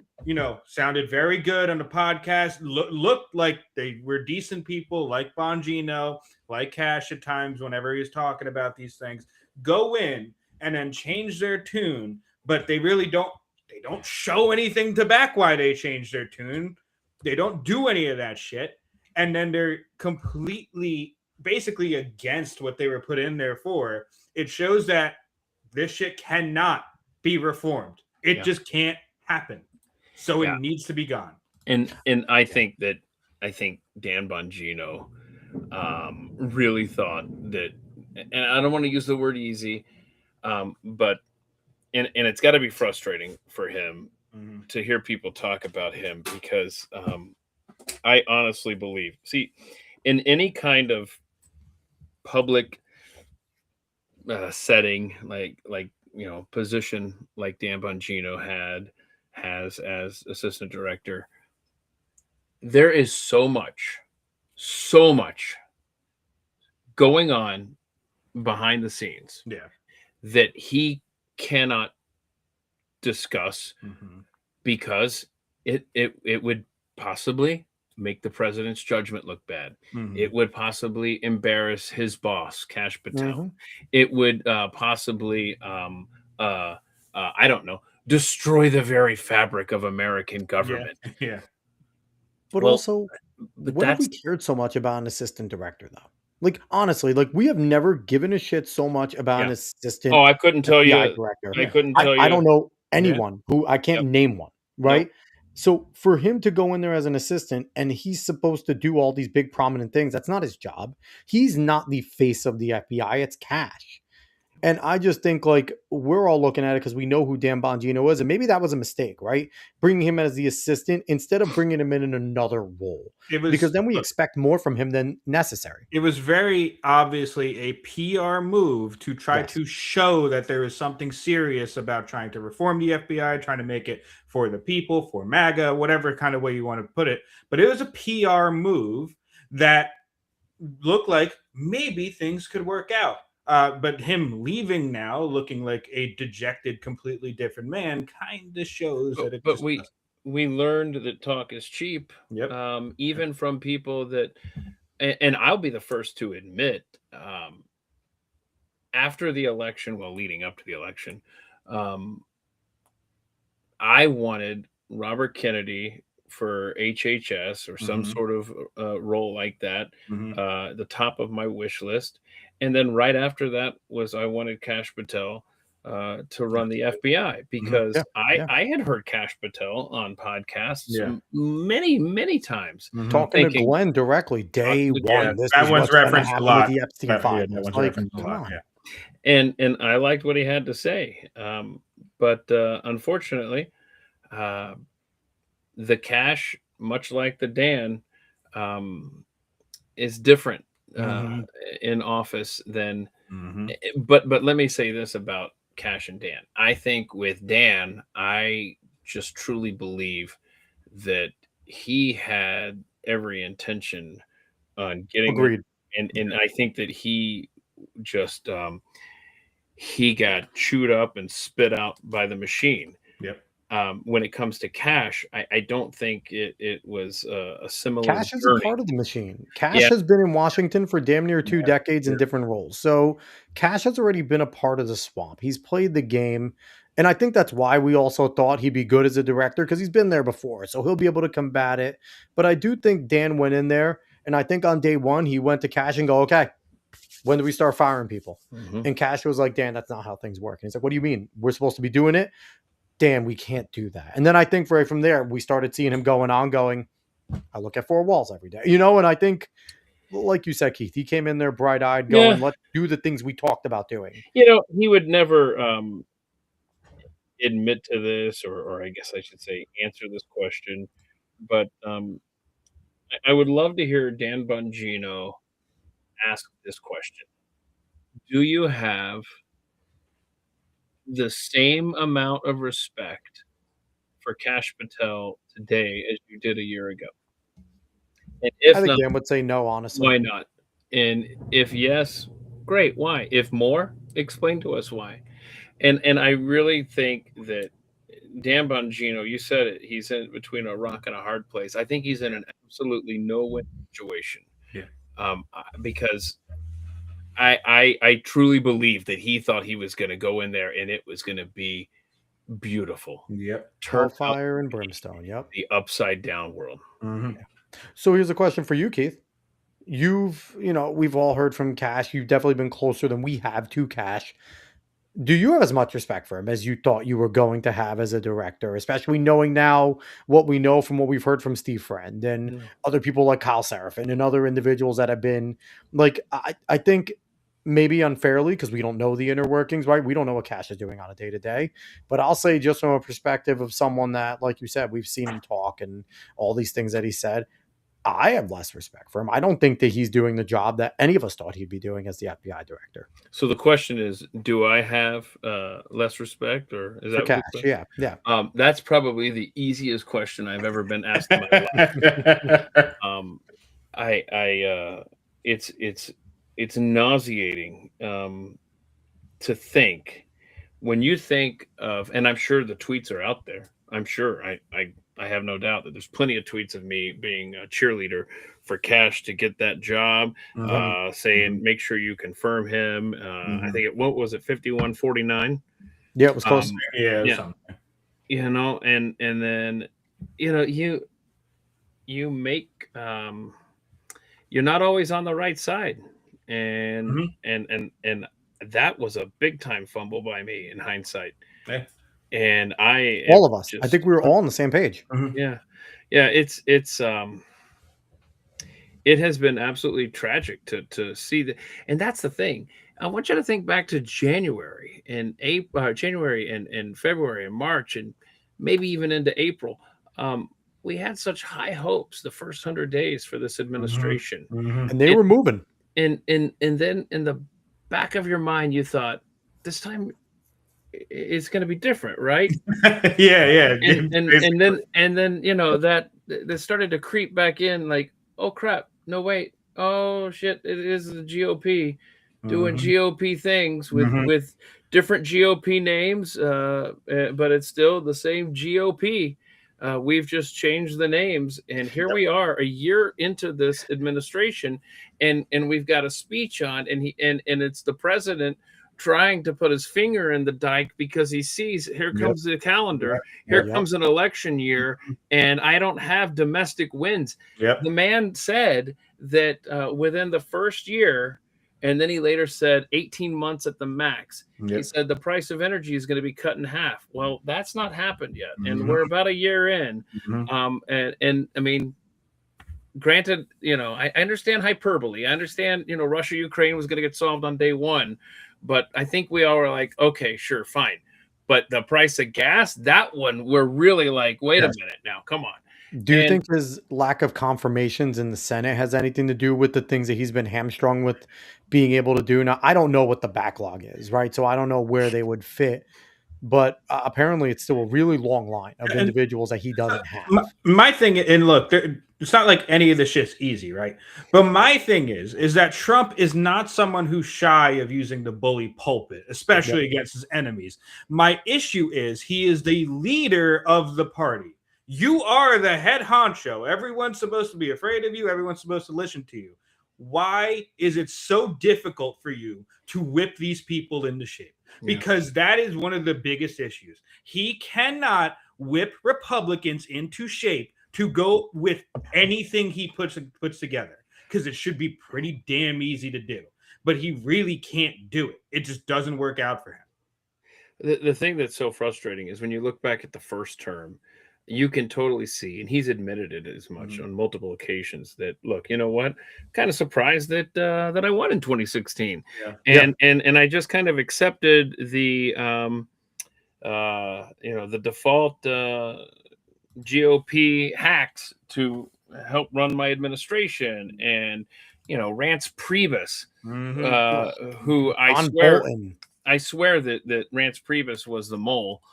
sounded very good on the podcast looked like they were decent people, like Bongino, like Kash at times whenever he was talking about these things, go in and then change their tune, but they really don't. They don't show anything to back why they changed their tune. They don't do any of that shit. And then they're completely, basically against what they were put in there for. It shows that this shit cannot be reformed. It just can't happen. So it needs to be gone. And I think Dan Bongino really thought that, and I don't want to use the word easy, but and it's got to be frustrating for him to hear people talk about him, because I honestly believe, in any kind of public setting, like position like Dan Bongino has as assistant director, there is so much going on behind the scenes that he cannot discuss because it would possibly make the president's judgment look bad. It would possibly embarrass his boss, Kash Patel. It would possibly I don't know, destroy the very fabric of American government. But also, what have we cared so much about an assistant director, though? Like, honestly, we have never given a shit so much about an assistant. I couldn't tell you. Director. I couldn't tell you. I don't know anyone who I can't name one, right? Nope. So for him to go in there as an assistant and he's supposed to do all these big prominent things, that's not his job. He's not the face of the FBI. It's Kash. And I just think we're all looking at it because we know who Dan Bongino is. And maybe that was a mistake, right? Bringing him as the assistant instead of bringing him in another role. Because then we expect more from him than necessary. It was very obviously a PR move to try to show that there is something serious about trying to reform the FBI, trying to make it for the people, for MAGA, whatever kind of way you want to put it. But it was a PR move that looked like maybe things could work out. But him leaving now, looking like a dejected, completely different man, kind of shows that it. But we learned that talk is cheap. Even from people that, and I'll be the first to admit, after the election, leading up to the election, I wanted Robert Kennedy for HHS or some sort of role like that, the top of my wish list. And then right after that I wanted Kash Patel to run the FBI, because I had heard Kash Patel on podcasts many times. Talking to Glenn directly day one. That one's referenced a lot. The Epstein files. And I liked what he had to say. But unfortunately, the Kash, much like the Dan, is different in office than. But let me say this about Kash and Dan. I think with Dan, I just truly believe that he had every intention on getting. Agreed. And I think that he just he got chewed up and spit out by the machine. when it comes to Cash, I don't think it was a similar Cash is a journey. part of the machine. Cash has been in Washington for damn near 2 decades in different roles. So Cash has already been a part of the swamp. He's played the game. And I think that's why we also thought he'd be good as a director, because he's been there before. So he'll be able to combat it. But I do think Dan went in there, and I think on day one, he went to Cash and go, okay, when do we start firing people? And Cash was like, Dan, that's not how things work. And he's like, what do you mean? We're supposed to be doing it? Dan, we can't do that. And then I think right from there, we started seeing him going, I look at 4 walls every day, and I think, like you said, Keith, he came in there bright-eyed going, let's do the things we talked about doing. He would never admit to this, or I guess I should say answer this question, but I would love to hear Dan Bongino ask this question. Do you have the same amount of respect for Kash Patel today as you did a year ago? And if I think not, Dan would say no, honestly. why not? And if yes, great. Why? If more, explain to us why. And I really think that Dan Bongino, you said it, he's in between a rock and a hard place. I think he's in an absolutely no-win situation. Yeah. Because I truly believe that he thought he was going to go in there and it was going to be beautiful. Yep. Hellfire and brimstone. Yep. The upside down world. Mm-hmm. Yeah. So here's a question for you, Keith. We've all heard from Cash. You've definitely been closer than we have to Cash. Do you have as much respect for him as you thought you were going to have as a director, especially knowing now what we know from what we've heard from Steve Friend and other people like Kyle Seraphin and other individuals that have been like, I think maybe unfairly, because we don't know the inner workings, right? We don't know what Cash is doing on a day-to-day, but I'll say just from a perspective of someone that, like you said, we've seen him talk and all these things that he said, I have less respect for him. I don't think that he's doing the job that any of us thought he'd be doing as the FBI director. So the question is, do I have less respect, or is that Cash? Yeah. That's probably the easiest question I've ever been asked in my life. It's nauseating to think, when you think of, and I'm sure the tweets are out there. I'm sure I have no doubt that there's plenty of tweets of me being a cheerleader for Cash to get that job, saying, make sure you confirm him. I think what was it, 51-49? Yeah, it was close. And then, you make, you're not always on the right side. And that was a big time fumble by me in hindsight. Yeah. And all of us, I think we were all on the same page. Yeah. It's it has been absolutely tragic to see that. And that's the thing. I want you to think back to January and January and February and March and maybe even into April. We had such high hopes the first 100 days for this administration, and they were moving. And then in the back of your mind, you thought, this time it's going to be different, right? yeah. And then that started to creep back in, like, oh crap, no wait, oh shit, it is the GOP doing GOP things with different GOP names, but it's still the same GOP. We've just changed the names, and here we are a year into this administration, and we've got a speech on, and it's the president trying to put his finger in the dike because he sees, here comes the calendar, here comes an election year, and I don't have domestic wins. The man said that within the first year, and then he later said 18 months at the max. He said the price of energy is going to be cut in half. Well, that's not happened yet, and we're about a year in. And I mean, granted, I understand hyperbole. I understand, Russia, Ukraine was going to get solved on day one. But I think we all were like, okay, sure, fine. But the price of gas, that one, we're really like, wait a minute now, come on. Do you think his lack of confirmations in the Senate has anything to do with the things that he's been hamstrung with being able to do? Now, I don't know what the backlog is, right? So I don't know where they would fit but apparently it's still a really long line of individuals that he doesn't have. My thing, and look, it's not like any of this shit's easy, right? But my thing is that Trump is not someone who's shy of using the bully pulpit, especially against his enemies. My issue is he is the leader of the party. You are the head honcho. Everyone's supposed to be afraid of you. Everyone's supposed to listen to you. Why is it so difficult for you to whip these people into shape? Because that is one of the biggest issues. He cannot whip Republicans into shape to go with anything he puts together, because it should be pretty damn easy to do. But he really can't do it. It just doesn't work out for him. The thing that's so frustrating is when you look back at the first term, you can totally see, and he's admitted it as much on multiple occasions, that look, you know what, kind of surprised that that I won in 2016, and I just kind of accepted the the default GOP hacks to help run my administration, and Rance Priebus, who I swear that Rance Priebus was the mole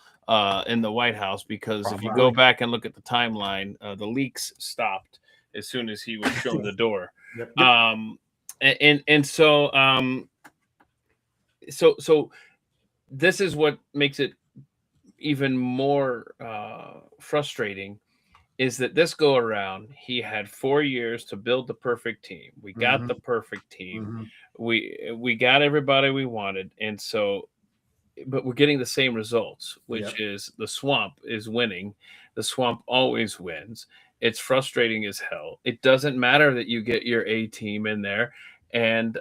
in the White House, because if you go back and look at the timeline, the leaks stopped as soon as he was shown the door. So this is what makes it even more frustrating, is that this go around, he had 4 years to build the perfect team. We got the perfect team. We got everybody we wanted, and so. But we're getting the same results, which is the swamp is winning. The swamp always wins. It's frustrating as hell. It doesn't matter that you get your A team in there, and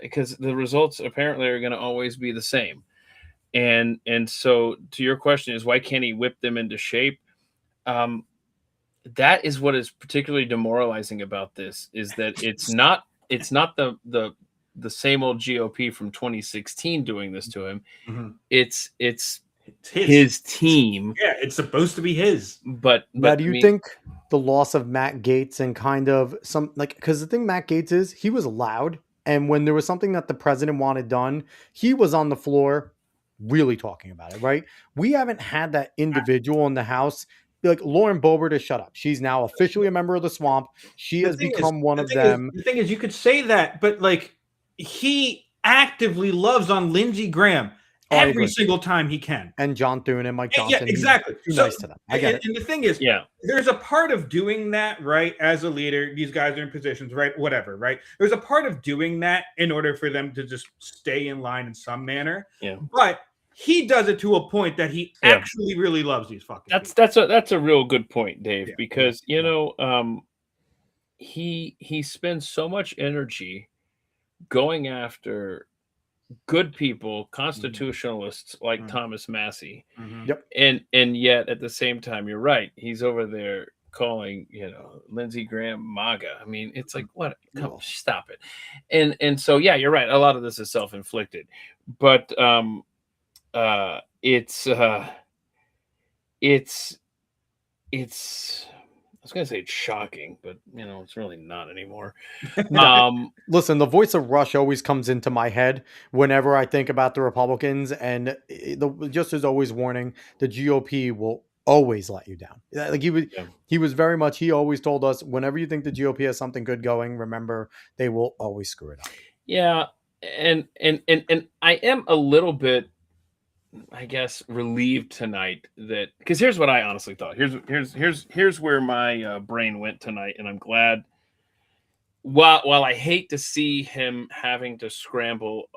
because the results apparently are going to always be the same. And so, to your question is, why can't he whip them into shape? That is what is particularly demoralizing about this, is that it's not the same old GOP from 2016 doing this to him. It's his team. Yeah, it's supposed to be his. But do you think the loss of Matt Gaetz and kind of some, like, because the thing Matt Gaetz is, he was loud, and when there was something that the president wanted done, he was on the floor really talking about it, right? We haven't had that individual in the House. Like Lauren Boebert to shut up. She's now officially a member of the swamp. She has become one of them. The thing is, you could say that, but like, he actively loves on Lindsey Graham every single time he can, and John Thune and Mike Johnson. Yeah, exactly. So nice to them. I get it. And the thing is, there's a part of doing that, right? As a leader, these guys are in positions, right? Whatever, right? There's a part of doing that in order for them to just stay in line in some manner. But he does it to a point that he actually really loves these fucking people. That's a real good point, Dave, because he spends so much energy going after good people, constitutionalists like Thomas Massey. And yet at the same time, you're right, he's over there calling Lindsey Graham MAGA. I mean, it's like, what? Come on, stop it. And so you're right, a lot of this is self-inflicted, but it's I was going to say it's shocking, but it's really not anymore. Listen, the voice of Rush always comes into my head whenever I think about the Republicans, and just as always warning, the GOP will always let you down. Like he was very much, he always told us, whenever you think the GOP has something good going, remember, they will always screw it up. Yeah. And I am a little bit, I guess, relieved tonight, that because here's what I honestly thought. Here's where my brain went tonight, and I'm glad. While I hate to see him having to scramble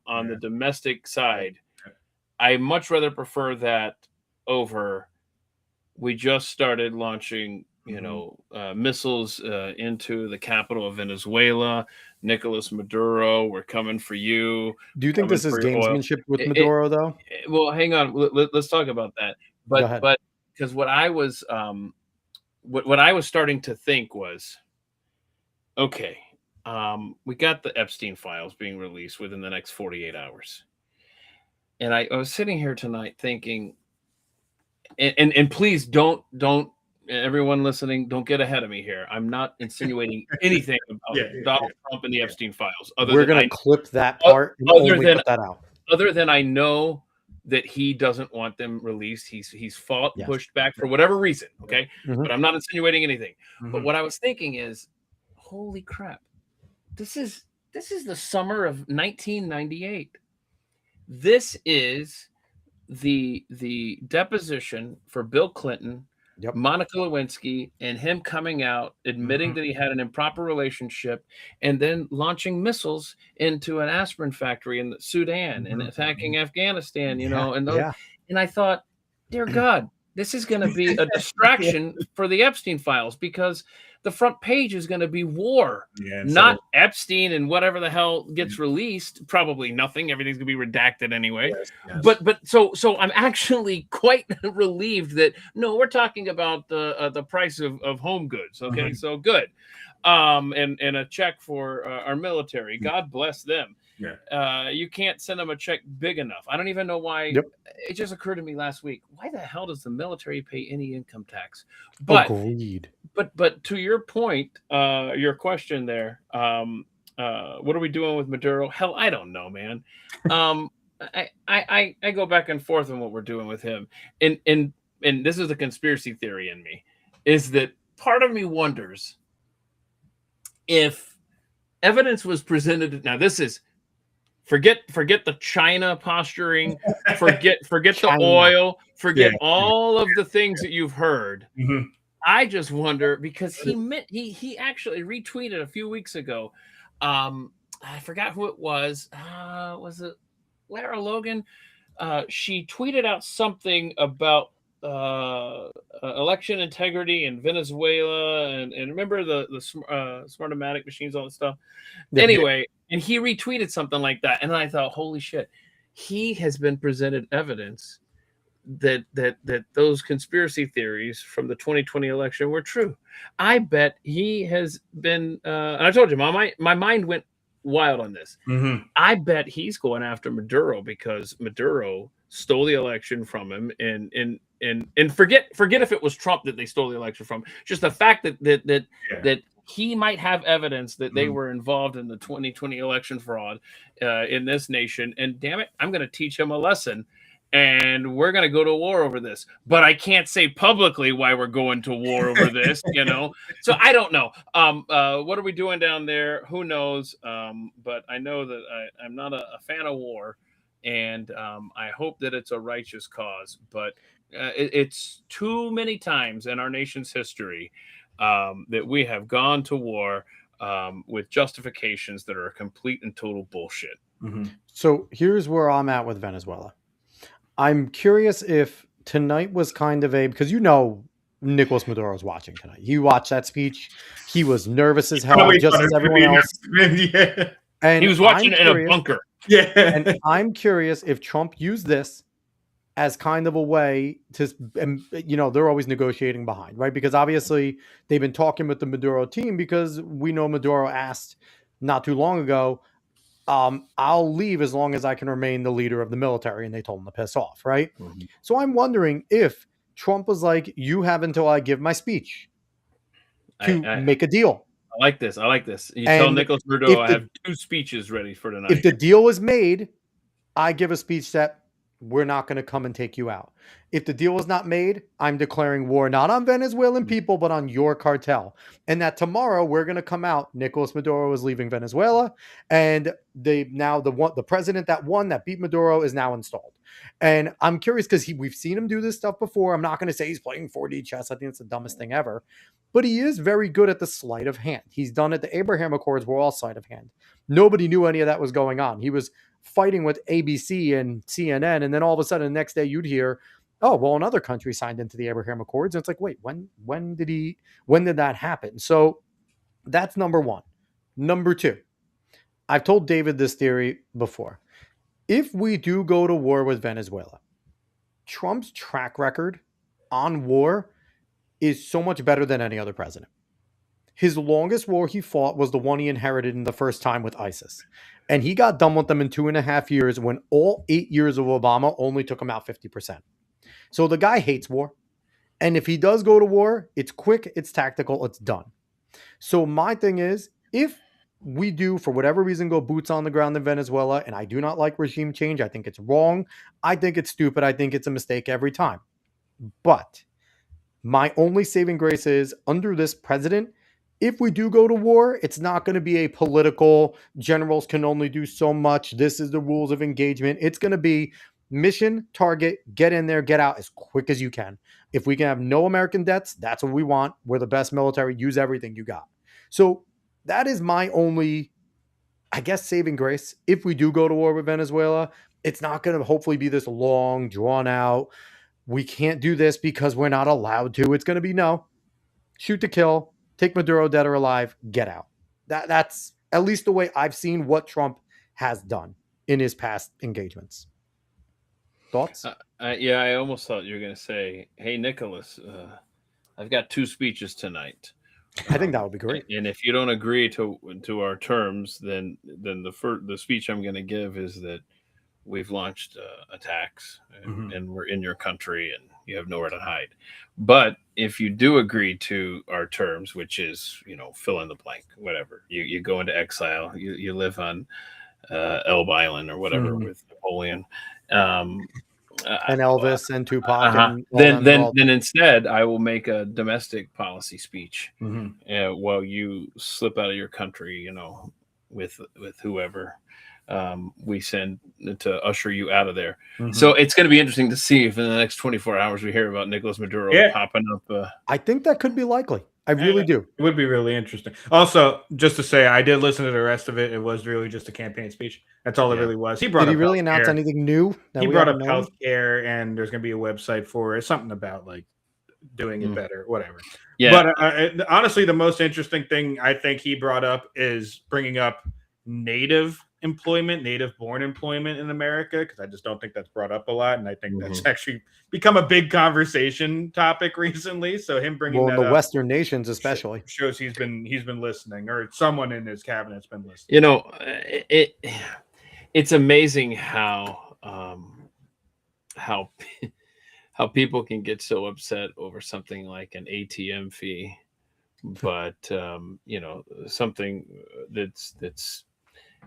on the domestic side, I much rather prefer that over. We just started launching, missiles into the capital of Venezuela. Nicolas Maduro, we're coming for you. Do you think this is gamesmanship with Maduro, though? Well, hang on. Let's talk about that. But because what I was starting to think was, okay, we got the Epstein files being released within the next 48 hours, and I was sitting here tonight thinking, and please don't. Everyone listening, don't get ahead of me here. I'm not insinuating anything about Donald Trump and the Epstein files. We're going to clip that part and only put that out. Other than I know that he doesn't want them released. He's fought, pushed back for whatever reason. Okay. But I'm not insinuating anything. But what I was thinking is, holy crap, this is the summer of 1998. This is the deposition for Bill Clinton, Monica Lewinsky, and him coming out admitting that he had an improper relationship, and then launching missiles into an aspirin factory in the Sudan and attacking Afghanistan. And I thought, dear God, this is going to be a distraction for the Epstein files, because the front page is going to be war, not Epstein and whatever the hell gets released. Probably nothing. Everything's going to be redacted anyway. But so I'm actually quite relieved that no, we're talking about the price of home goods. Okay, so good. And a check for our military. God bless them. You can't send them a check big enough. I don't even know why. It just occurred to me last week. Why the hell does the military pay any income tax? But agreed. But to your point, your question there, what are we doing with Maduro? Hell, I don't know, man. I go back and forth on what we're doing with him, and this is the conspiracy theory in me, is that part of me wonders if evidence was presented. Now this is forget the China posturing, forget the oil, forget all of the things that you've heard. I just wonder, because he actually retweeted a few weeks ago. I forgot who it was. Was it Lara Logan? She tweeted out something about election integrity in Venezuela, and remember the Smartomatic machines, all that stuff. Anyway, and he retweeted something like that, and I thought, holy shit, he has been presented evidence that those conspiracy theories from the 2020 election were true. I bet he has been. And I told you, my mind went wild on this. I bet he's going after Maduro because Maduro stole the election from him, and forget if it was Trump that they stole the election from. Just the fact that he might have evidence that they were involved in the 2020 election fraud in this nation. And damn it, I'm going to teach him a lesson. And we're going to go to war over this. But I can't say publicly why we're going to war over this, So I don't know. What are we doing down there? Who knows? But I know that I'm not a fan of war. And I hope that it's a righteous cause. But it's too many times in our nation's history that we have gone to war with justifications that are complete and total bullshit. So here's where I'm at with Venezuela. I'm curious if tonight was kind of because Nicolas Maduro was watching tonight. You watched that speech. He was nervous as hell, just as everyone else. And he was watching it in a bunker. And I'm curious if Trump used this as kind of a way to, they're always negotiating behind, right? Because obviously they've been talking with the Maduro team, because we know Maduro asked not too long ago, I'll leave as long as I can remain the leader of the military. And they told him to piss off, right? So I'm wondering if Trump was like, you have until I give my speech to make a deal. I like this. You tell Nicolas Maduro I have 2 speeches ready for tonight. If the deal is made, I give a speech that we're not going to come and take you out. If the deal is not made, I'm declaring war, not on Venezuelan people, but on your cartel. And that tomorrow we're going to come out. Nicolas Maduro is leaving Venezuela, and the president that beat Maduro is now installed. And I'm curious because we've seen him do this stuff before. I'm not going to say he's playing 4D chess. I think it's the dumbest thing ever. But he is very good at the sleight of hand. He's done it. The Abraham Accords were all sleight of hand. Nobody knew any of that was going on. He was fighting with ABC and CNN, and then all of a sudden the next day you'd hear, oh, well, another country signed into the Abraham Accords. And it's like, wait, when did that happen? So that's number one. Number two, I've told David this theory before. If we do go to war with Venezuela, Trump's track record on war is so much better than any other president. His longest war he fought was the one he inherited in the first time with ISIS. And he got done with them in 2.5 years when all 8 years of Obama only took him out 50%. So the guy hates war. And if he does go to war, it's quick, it's tactical, it's done. So my thing is, if we do, for whatever reason, go boots on the ground in Venezuela, and I do not like regime change. I think it's wrong. I think it's stupid. I think it's a mistake every time. But my only saving grace is under this president, if we do go to war, it's not going to be a political, generals can only do so much. This is the rules of engagement. It's going to be mission, target, get in there, get out as quick as you can. If we can have no American deaths, that's what we want. We're the best military. Use everything you got. So that is my only, I guess, saving grace. If we do go to war with Venezuela, it's not going to hopefully be this long, drawn out, we can't do this because we're not allowed to. It's going to be no, shoot to kill, take Maduro dead or alive, get out. That's at least the way I've seen what Trump has done in his past engagements. Thoughts? Yeah, I almost thought you were going to say, "Hey, Nicholas, I've got 2 speeches tonight." I think that would be great. And if you don't agree to our terms, then the speech I'm going to give is that we've launched attacks and we're in your country and you have nowhere to hide. But if you do agree to our terms, which is, fill in the blank, whatever, you go into exile, you live on Elbe Island or whatever with Napoleon. And Elvis and Tupac. And then instead, I will make a domestic policy speech while you slip out of your country, with whoever we send to usher you out of there. So it's going to be interesting to see if in the next 24 hours we hear about Nicolas Maduro popping up. I think that could be likely. I really do. It would be really interesting. Also, just to say, I did listen to the rest of it. It was really just a campaign speech. That's all it really was. Did he really announce anything new? He brought up healthcare, and there's going to be a website for it. Something about like doing it better, whatever. Yeah. But honestly, the most interesting thing I think he brought up is bringing up native born employment in America, because I just don't think that's brought up a lot, and I think that's actually become a big conversation topic recently. So him bringing that in the up, Western nations especially, shows he's been listening, or someone in his cabinet's been listening. It's amazing how people can get so upset over something like an ATM fee, but something that's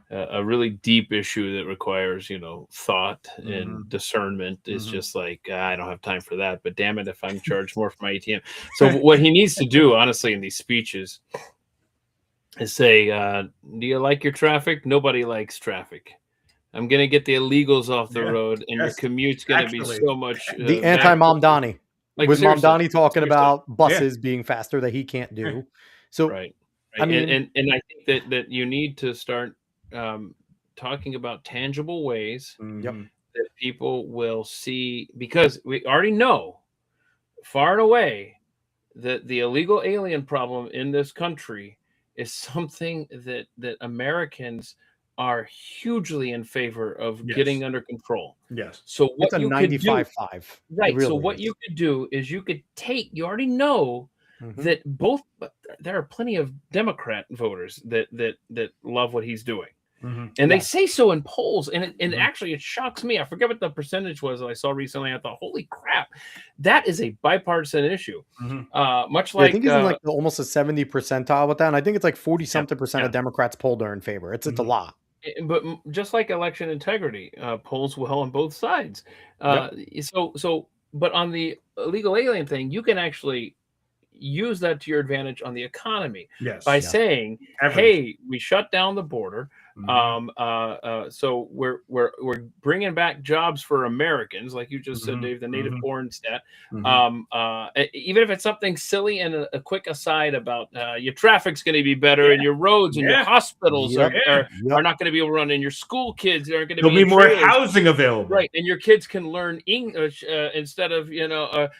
a really deep issue that requires, thought and discernment is just like, I don't have time for that, but damn it, if I'm charged more for my ATM. So what he needs to do, honestly, in these speeches is say, do you like your traffic? Nobody likes traffic. I'm going to get the illegals off the road, and your commute's going to be so much. The anti-Mamdani. With Mamdani talking about buses being faster that he can't do. So, right. I mean, and I think that you need to start talking about tangible ways that people will see, because we already know far and away that the illegal alien problem in this country is something that Americans are hugely in favor of getting under control. Yes. So what it's a 95-5. Right. Really so what you could do is you already know that there are plenty of Democrat voters that love what he's doing. And they say so in polls, and actually it shocks me. I forget what the percentage was that I saw recently. I thought, holy crap, that is a bipartisan issue. Much like I think he's in like almost a 70 percentile with that, and I think it's like 40-something percent of Democrats polled are in favor. It's a lot. But just like election integrity, polls well on both sides. But on the illegal alien thing, you can actually use that to your advantage on the economy by saying, hey, we shut down the border. So we're bringing back jobs for Americans, like you just said, Dave, the native born stat. Even if it's something silly, and a quick aside about your traffic's going to be better, and your roads and your hospitals are not going to be able to run, and your school kids aren't going to be more housing available, right? And your kids can learn English instead of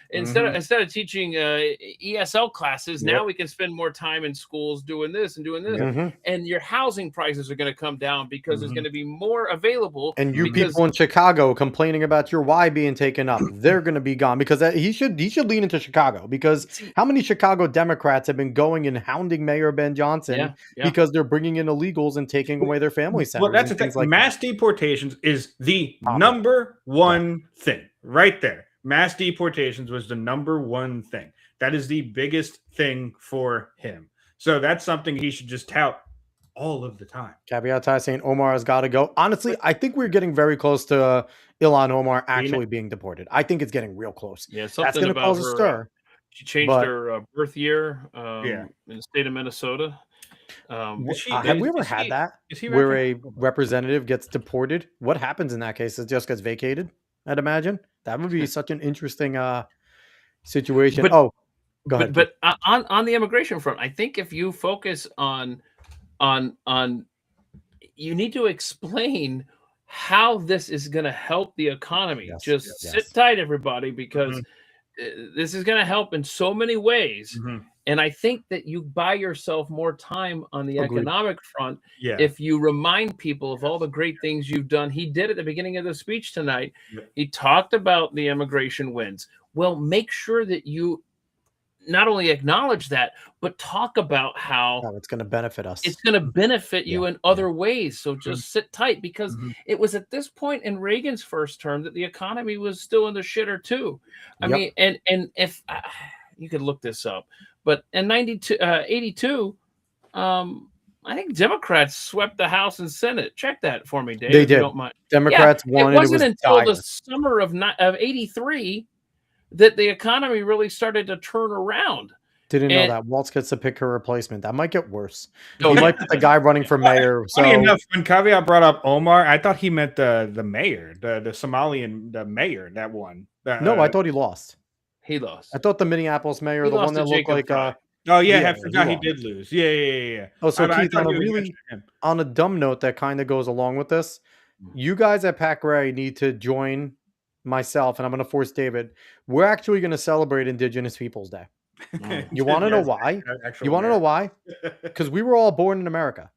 instead of teaching ESL classes. Now we can spend more time in schools doing this and doing this, and your housing prices are going to come down because there's going to be more available. And people in Chicago complaining about your Y being taken up, they're going to be gone, because he should lean into Chicago, because how many Chicago Democrats have been going and hounding Mayor Ben Johnson because they're bringing in illegals and taking away their family centers? Well, that's the thing. Like mass deportations is the number one thing right there. Mass deportations was the number one thing. That is the biggest thing for him. So that's something he should just tout all of the time. Caveat Ty saying Omar has got to go. Honestly, I think we're getting very close to Ilhan Omar actually being deported. I think it's getting real close. Yeah, That's something going to about cause a her. stir. She changed her birth year in the state of Minnesota. Have we ever had that where a representative gets deported? What happens in that case? It just gets vacated, I'd imagine. That would be such an interesting situation. Go ahead. But on the immigration front, I think if you focus on you need to explain how this is going to help the economy. Sit tight, everybody, because this is going to help in so many ways. And I think that you buy yourself more time on the economic front if you remind people of all the great things you've done. He did at the beginning of the speech tonight. He talked about the immigration wins. Well, make sure that you not only acknowledge that, but talk about how it's going to benefit us. It's going to benefit you in other ways. So just sit tight, because it was at this point in Reagan's first term that the economy was still in the shitter too. I mean, and if you could look this up, but in 82, I think Democrats swept the House and Senate. Check that for me, Dave. They did. If you don't mind. Democrats won. It wasn't until the summer of 83 that the economy really started to turn around. Didn't know that. Waltz gets to pick her replacement. That might get worse. He might be the guy running for mayor. Funny enough, when Caveat brought up Omar, I thought he meant the mayor, the Somalian mayor that won. No, I thought he lost. He lost. I thought the Minneapolis mayor, the one that looked like oh yeah, I forgot he did lose. Yeah. Oh, so Keith, on a dumb note that kind of goes along with this, you guys at Pac Ray need to join myself, and I'm going to force David. We're actually going to celebrate Indigenous Peoples Day. You want to know why? You want to know why? Because we were all born in America.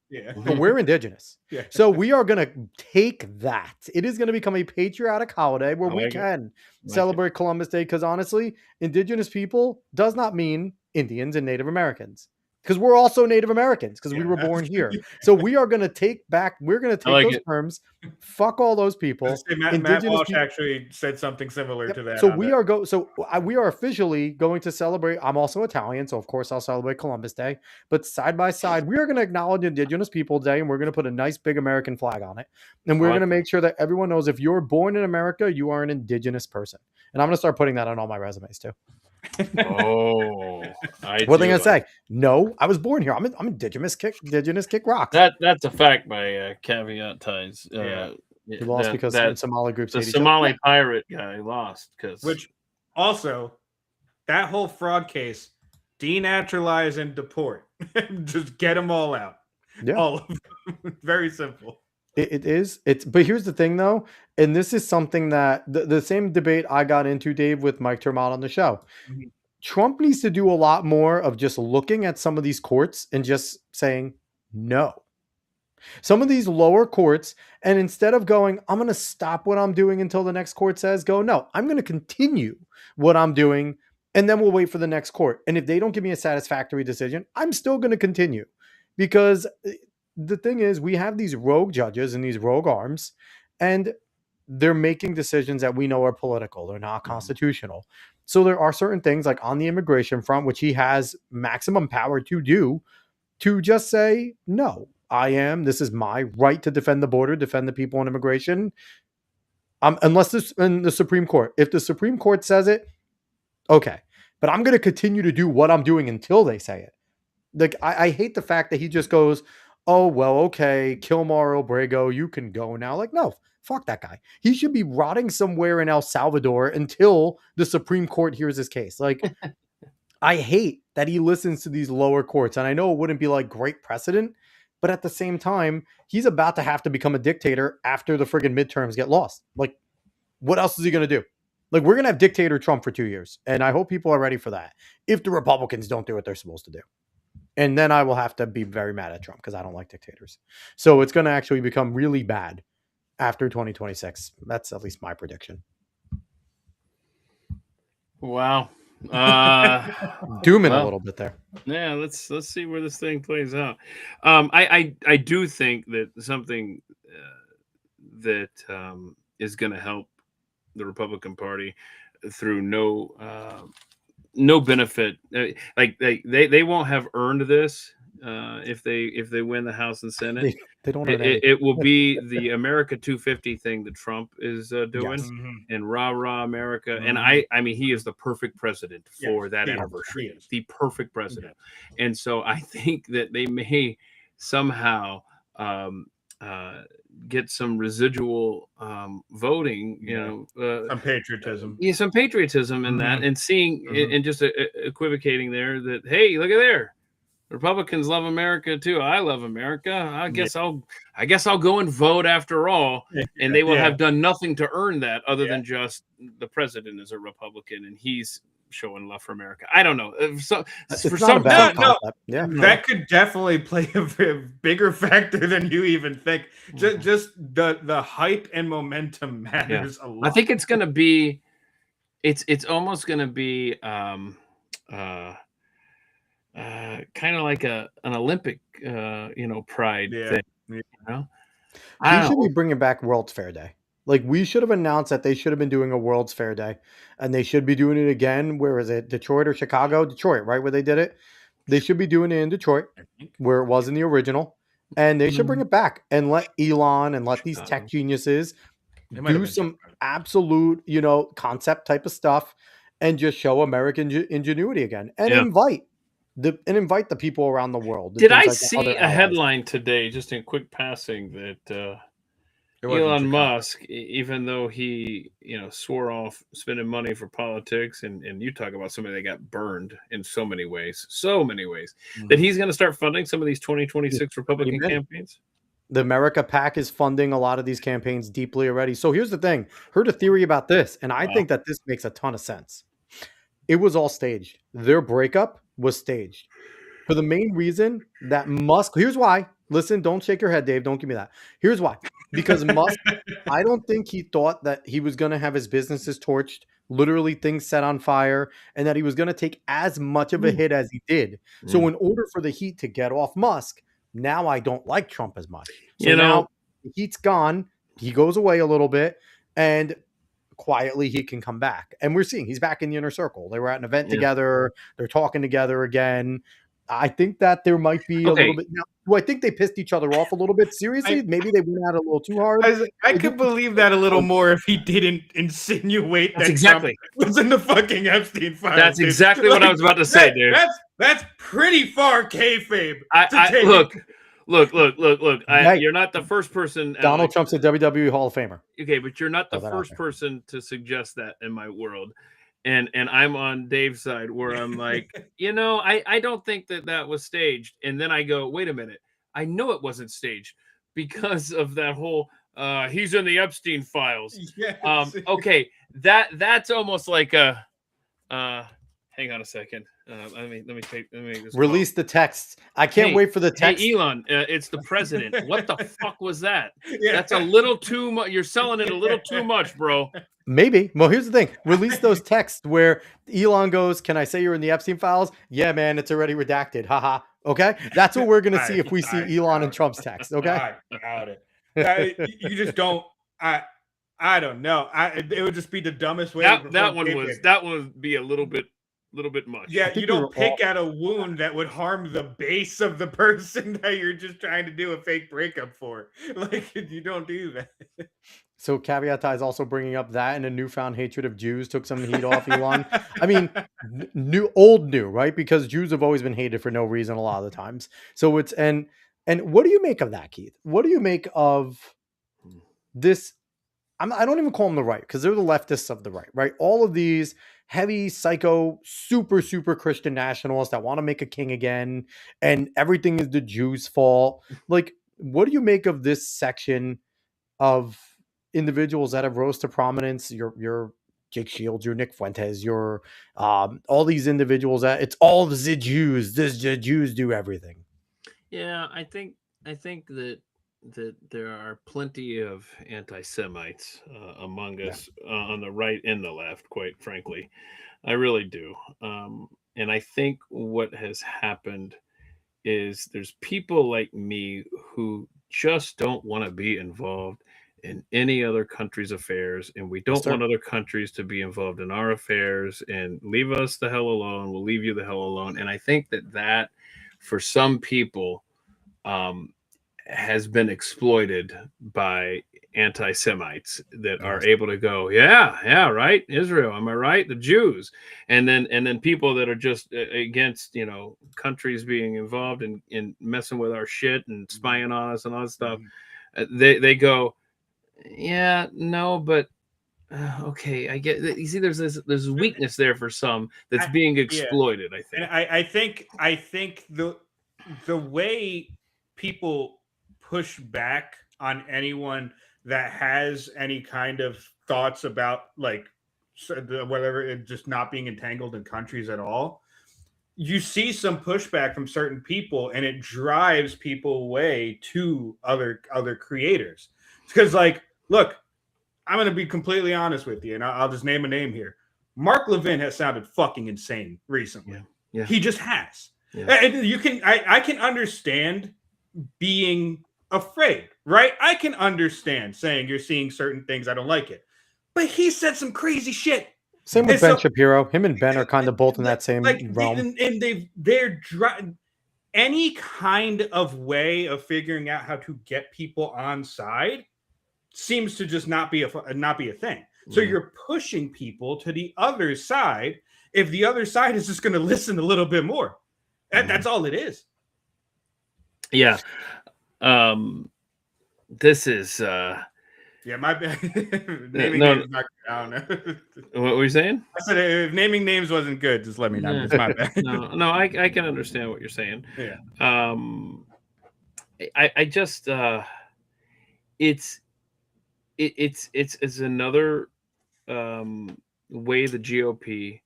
But we're Indigenous. So we are going to take that. It is going to become a patriotic holiday where we can celebrate Columbus Day, because honestly, Indigenous people does not mean Indians and Native Americans. Because we're also Native Americans, because we were born here. So we are going to take those terms. Fuck all those people. Matt Walsh actually said something similar to that. So we are officially going to celebrate. I'm also Italian, so of course I'll celebrate Columbus Day. But side by side, we are going to acknowledge Indigenous People Day, and we're going to put a nice big American flag on it. And we're going to make sure that everyone knows if you're born in America, you are an Indigenous person. And I'm going to start putting that on all my resumes too. What are they gonna say? No, I was born here. I'm Indigenous. Kick rocks. That's a fact by Caveat Ties. He lost because that Somali groups. The Somali pirate guy lost which also that whole fraud case, denaturalize and deport. Just get them all out. All of them. Very simple. It is. But here's the thing, though, and this is something that the same debate I got into, Dave, with Mike Termott on the show. Trump needs to do a lot more of just looking at some of these courts and just saying no. Some of these lower courts, and instead of going, I'm going to stop what I'm doing until the next court says go, no, I'm going to continue what I'm doing, and then we'll wait for the next court. And if they don't give me a satisfactory decision, I'm still going to continue, because the thing is, we have these rogue judges and these rogue arms, and they're making decisions that we know are political. They're not constitutional. So there are certain things, like on the immigration front, which he has maximum power to do, to just say, no, this is my right to defend the border, defend the people on immigration. Unless this in the Supreme Court. If the Supreme Court says it, okay. But I'm going to continue to do what I'm doing until they say it. Like, I hate the fact that he just goes, oh, well, okay, Kilmar Obrego, you can go now. Like, no, fuck that guy. He should be rotting somewhere in El Salvador until the Supreme Court hears his case. Like, I hate that he listens to these lower courts. And I know it wouldn't be like great precedent, but at the same time, he's about to have to become a dictator after the friggin' midterms get lost. Like, what else is he going to do? Like, we're going to have dictator Trump for 2 years. And I hope people are ready for that, if the Republicans don't do what they're supposed to do. And then I will have to be very mad at Trump, because I don't like dictators. So it's going to actually become really bad after 2026. That's at least my prediction. Wow. Dooming a little bit there. Yeah, let's see where this thing plays out. I do think that something that is going to help the Republican Party through no benefit, like they won't have earned this, if they win the House and Senate. They don't. It will be the America 250 thing that Trump is doing, Yes. and rah America. And I mean, he is the perfect president for that anniversary. The perfect president. And so I think that they may somehow get some residual voting, some patriotism. Yeah, some patriotism in that, and seeing and just equivocating there that, hey, look at there. Republicans love America too. I love America. I guess I'll go and vote after all. And they will have done nothing to earn that other than just the president is a Republican and he's showing love for America. I don't know. That could definitely play a bigger factor than you even think. Just the hype and momentum matters a lot. I think it's going to be, it's almost going to be, kind of like an Olympic, pride thing. We should be bringing back World's Fair Day. Like, we should have announced that they should have been doing a World's Fair Day, and they should be doing it again. Where is it? Detroit or Chicago? Detroit, right? Where they did it. They should be doing it in Detroit, where it was in the original, and they should bring it back and let Elon and let these tech geniuses do some absolute, concept type of stuff, and just show American ingenuity again, and invite the people around the world. Did I see a headline today, just in quick passing, that Elon Musk, even though he, swore off spending money for politics, and you talk about somebody that got burned in so many ways, that he's going to start funding some of these 2026 Republican campaigns? The America PAC is funding a lot of these campaigns deeply already. So here's the thing. Heard a theory about this, and I think that this makes a ton of sense. It was all staged. Their breakup was staged for the main reason that Musk. Here's why. Listen, don't shake your head, Dave. Don't give me that. Here's why. Because Musk, I don't think he thought that he was going to have his businesses torched, literally things set on fire, and that he was going to take as much of a hit as he did. So in order for the heat to get off Musk, now I don't like Trump as much. So now the heat's gone. He goes away a little bit, and quietly he can come back. And we're seeing he's back in the inner circle. They were at an event together. They're talking together again. I think that there might be a little bit. Now, do I think they pissed each other off a little bit? Seriously? Maybe they went out a little too hard. I could believe that a little more if he didn't insinuate that Trump was in the fucking Epstein files. That's exactly what I was about to say, dude. That's pretty far kayfabe. Look. You're not the first person. Donald Trump's a WWE Hall of Famer. Okay, but you're not the first person to suggest that in my world. And I'm on Dave's side where I'm like, I don't think that was staged. And then I go, wait a minute. I know it wasn't staged because of that whole he's in the Epstein files. Yes. Okay, that's almost like a hang on a second. Let me this release the text. I can't wait for the text. Hey, Elon, it's the president. What the fuck was that? That's a little too much. You're selling it a little too much, bro. Maybe. Well, here's the thing. Release those texts where Elon goes, can I say you're in the Epstein files? Yeah, man, it's already redacted. Haha. Okay? That's what we're going to see if we see Elon and Trump's text. Okay? I doubt it. You just don't. I don't know. It would just be the dumbest way. That one would be a little bit much. Yeah, you don't pick at a wound that would harm the base of the person that you're just trying to do a fake breakup for. Like, you don't do that. So Caveat is also bringing up that and a newfound hatred of Jews took some heat off Elon. I mean, new, right? Because Jews have always been hated for no reason a lot of the times. So it's and what do you make of that, Keith? What do you make of this? I don't even call them the right because they're the leftists of the right? All of these heavy psycho, super Christian nationalists that want to make a king again, and everything is the Jews' fault. Like, what do you make of this section of individuals that have rose to prominence? Your Jake Shields, your Nick Fuentes, your all these individuals that it's all the Jews. The Jews do everything. Yeah, I think that there are plenty of anti-Semites among us on the right and the left, quite frankly. I really do. And I think what has happened is there's people like me who just don't want to be involved in any other country's affairs, and we don't want other countries to be involved in our affairs, and leave us the hell alone. We'll leave you the hell alone. And I think that for some people has been exploited by anti-Semites that are able to go, yeah, right, Israel, am I right? The Jews, and then people that are just against, countries being involved in messing with our shit and spying on us and all that stuff. They go, yeah, no, but okay, I get. You see, there's weakness there for some that's being exploited. I think. And I think the way people push back on anyone that has any kind of thoughts about whatever, it just not being entangled in countries at all, you see some pushback from certain people, and it drives people away to other creators. Because look, I'm going to be completely honest with you, and I'll just name a name here. Mark Levin has sounded fucking insane recently. Yeah. He just has. Yeah. And I can understand being afraid, right? I can understand saying you're seeing certain things, I don't like it. But he said some crazy shit. Same with Ben Shapiro. Him and Ben are kind of both in that same realm. They're any kind of way of figuring out how to get people on side seems to just not be a thing. So you're pushing people to the other side if the other side is just going to listen a little bit more. That's all it is. Yeah. This is my bad. Naming names not, I don't know. What were you saying? I said if naming names wasn't good, just let me know. It's my bad. No, I can understand what you're saying. Yeah. I just it's another way the GOP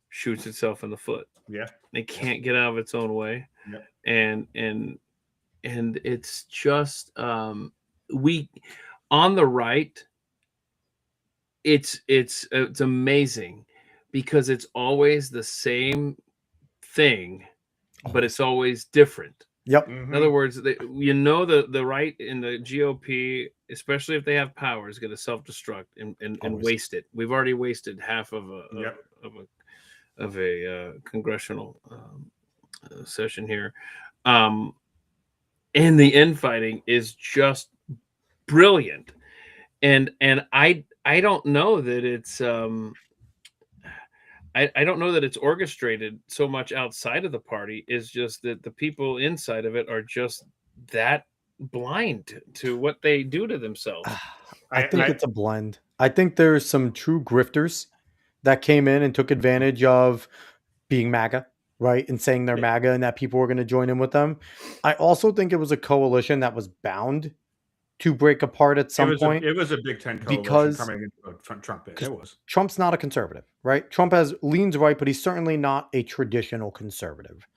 shoots itself in the foot. Yeah. It can't get out of its own way. Yeah. And it's just we on the right, it's amazing because it's always the same thing, but it's always different. Yep. In other words, the right in the GOP, especially if they have power, is going to self-destruct and waste it. We've already wasted half of a congressional session here. And the infighting is just brilliant. And I don't know that it's I don't know that it's orchestrated so much outside of the party. It's just that the people inside of it are just that blind to what they do to themselves. I think it's a blend. I think there's some true grifters that came in and took advantage of being MAGA, right? And saying they're MAGA and that people were going to join in with them. I also think it was a coalition that was bound to break apart at some point. It was a Big Ten coalition because coming against Trump. It was. Trump's not a conservative, right? Trump leans right, but he's certainly not a traditional conservative.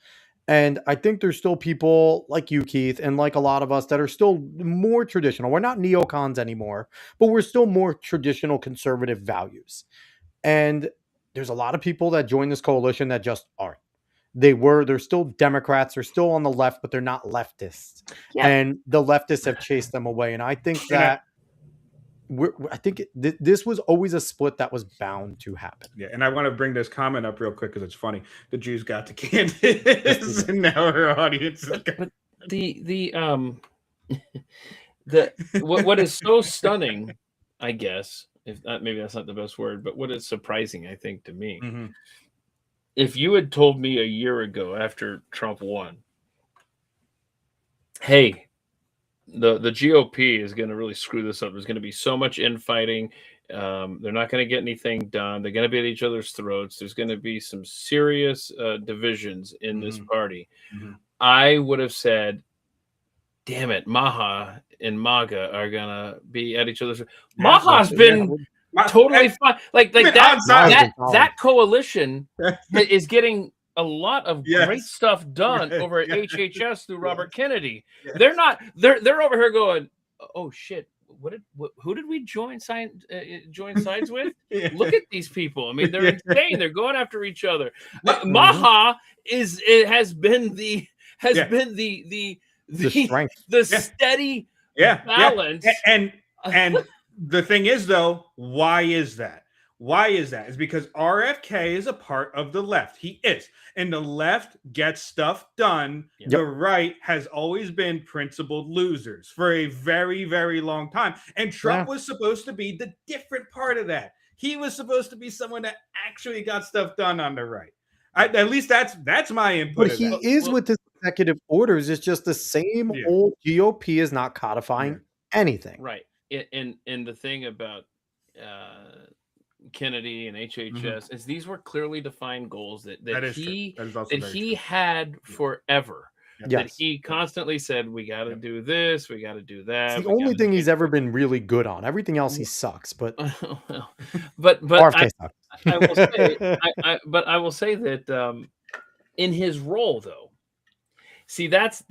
And I think there's still people like you, Keith, and like a lot of us that are still more traditional. We're not neocons anymore, but we're still more traditional conservative values. And there's a lot of people that join this coalition that just aren't. They're still Democrats, they're still on the left, but they're not leftists. Yeah. And the leftists have chased them away. And I think that this was always a split that was bound to happen. Yeah, and I want to bring this comment up real quick because it's funny. The Jews got to Candace, and now her audience is but what is so stunning, I guess, if not, maybe that's not the best word, but what is surprising, I think, to me. Mm-hmm. If you had told me a year ago after Trump won, hey, the GOP is going to really screw this up. There's going to be so much infighting. They're not going to get anything done. They're going to be at each other's throats. There's going to be some serious divisions in this party. Mm-hmm. I would have said, damn it, Maha and MAGA are going to be at each other's. Maha's been totally fine. Like that coalition is getting a lot of great stuff done over at HHS through Robert Kennedy. Yes. They're over here going, oh shit, who did we join sides with? Look at these people. I mean, they're insane. They're going after each other. Maha has been the strength, the steady balance. And the thing is, though, why is that? Why is that? It's because RFK is a part of the left. He is. And the left gets stuff done. Yep. The right has always been principled losers for a very, very long time. And Trump was supposed to be the different part of that. He was supposed to be someone that actually got stuff done on the right. At least that's my input. But he is with his executive orders. It's just the same old GOP is not codifying anything. Right. And the thing about Kennedy and HHS is these were clearly defined goals that he had forever. That he constantly said, we got to do this, we got to do that. It's the only thing he's ever been really good on. Everything else he sucks. But RFK sucks. I will say that in his role, though, see, that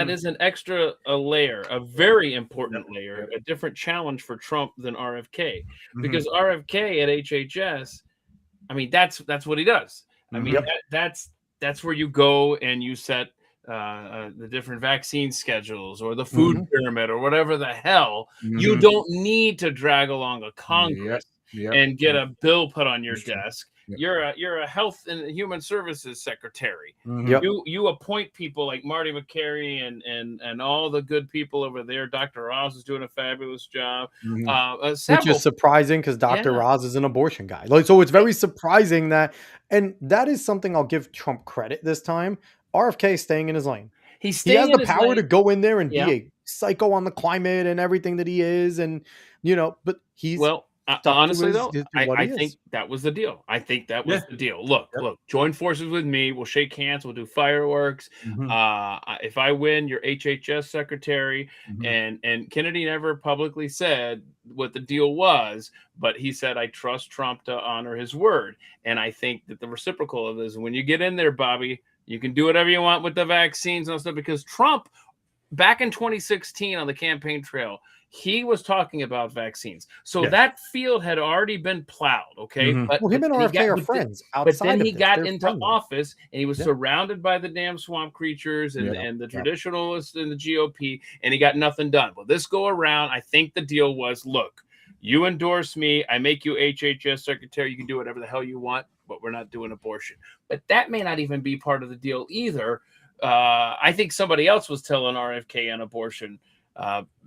is an extra layer, a very important layer, a different challenge for Trump than RFK, because RFK at HHS, I mean, that's what he does. I mean, that's where you go and you set the different vaccine schedules or the food pyramid or whatever the hell. You don't need to drag along a Congress and get a bill put on your desk. You're a health and human services secretary. You appoint people like Marty McCary and all the good people over there. Dr. Oz is doing a fabulous job. Which is surprising because Dr. Oz is an abortion guy. So it's very surprising that is something I'll give Trump credit this time. RFK is staying in his lane. He has the power to go in there and be a psycho on the climate and everything that he is, and but he's honestly though, I think that was the deal. I think that was the deal. Look, join forces with me. We'll shake hands. We'll do fireworks. If I win, you're HHS secretary. And Kennedy never publicly said what the deal was, but he said, I trust Trump to honor his word. And I think that the reciprocal of this, when you get in there, Bobby, you can do whatever you want with the vaccines and stuff, because Trump, back in 2016 on the campaign trail, he was talking about vaccines. So that field had already been plowed, okay? But him and RFK are friends. But then he got into office, and he was surrounded by the damn swamp creatures and the traditionalists in the GOP, and he got nothing done. Well, this go around, I think the deal was, look, you endorse me, I make you HHS secretary, you can do whatever the hell you want, but we're not doing abortion. But that may not even be part of the deal either. I think somebody else was telling RFK on abortion,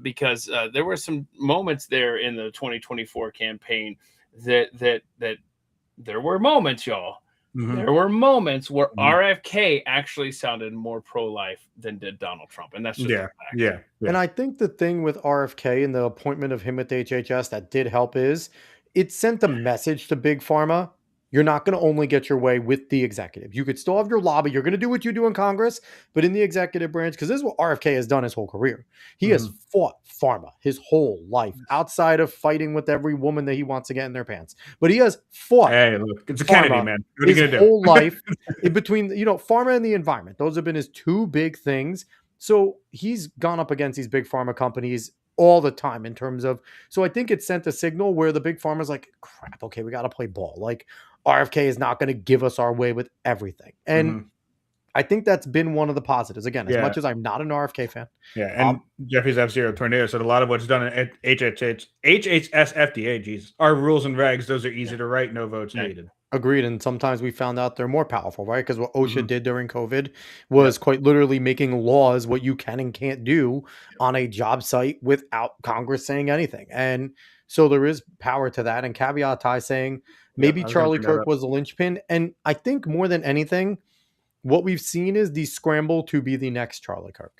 because there were some moments there in the 2024 campaign that there were moments, y'all. There were moments where RFK actually sounded more pro-life than did Donald Trump, and that's just a fact. And I think the thing with RFK and the appointment of him at the HHS that did help is it sent a message to Big Pharma. You're not going to only get your way with the executive. You could still have your lobby. You're going to do what you do in Congress, but in the executive branch, because this is what RFK has done his whole career. He has fought pharma his whole life outside of fighting with every woman that he wants to get in their pants. But he has fought. Hey, look, it's a Kennedy, man. What are you going to do? His whole life in between, pharma and the environment. Those have been his two big things. So he's gone up against these big pharma companies all the time in terms of, so I think it sent a signal where the big pharma's like, crap, okay, we got to play ball. Like, RFK is not going to give us our way with everything. And I think that's been one of the positives. Again, as much as I'm not an RFK fan. And Jeffy's F-Zero Tornado said a lot of what's done at HHS FDA, Jesus, our rules and regs, those are easy to write, no votes needed. Agreed. And sometimes we found out they're more powerful, right? Because what OSHA did during COVID was quite literally making laws what you can and can't do on a job site without Congress saying anything. And so there is power to that. And caveat Ty saying maybe Charlie Kirk was a linchpin. And I think more than anything, what we've seen is the scramble to be the next Charlie Kirk.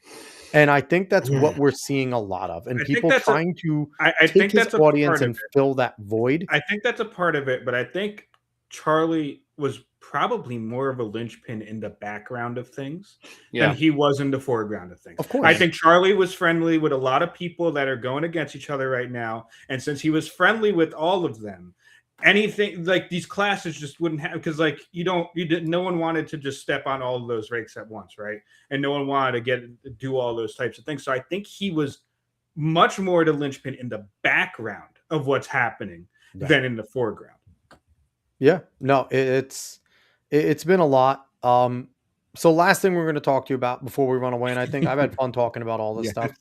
And I think that's what we're seeing a lot of. And people trying to take his audience and fill that void. I think that's a part of it. But I think Charlie was probably more of a linchpin in the background of things than he was in the foreground of things. Of course. I think Charlie was friendly with a lot of people that are going against each other right now. And since he was friendly with all of them, anything like these classes just wouldn't have, because like no one wanted to just step on all of those rakes at once, right? And no one wanted to do all those types of things. So I think he was much more the linchpin in the background of what's happening than in the foreground. Yeah, no, it's been a lot. So last thing we're going to talk to you about before we run away, and I think I've had fun talking about all this stuff.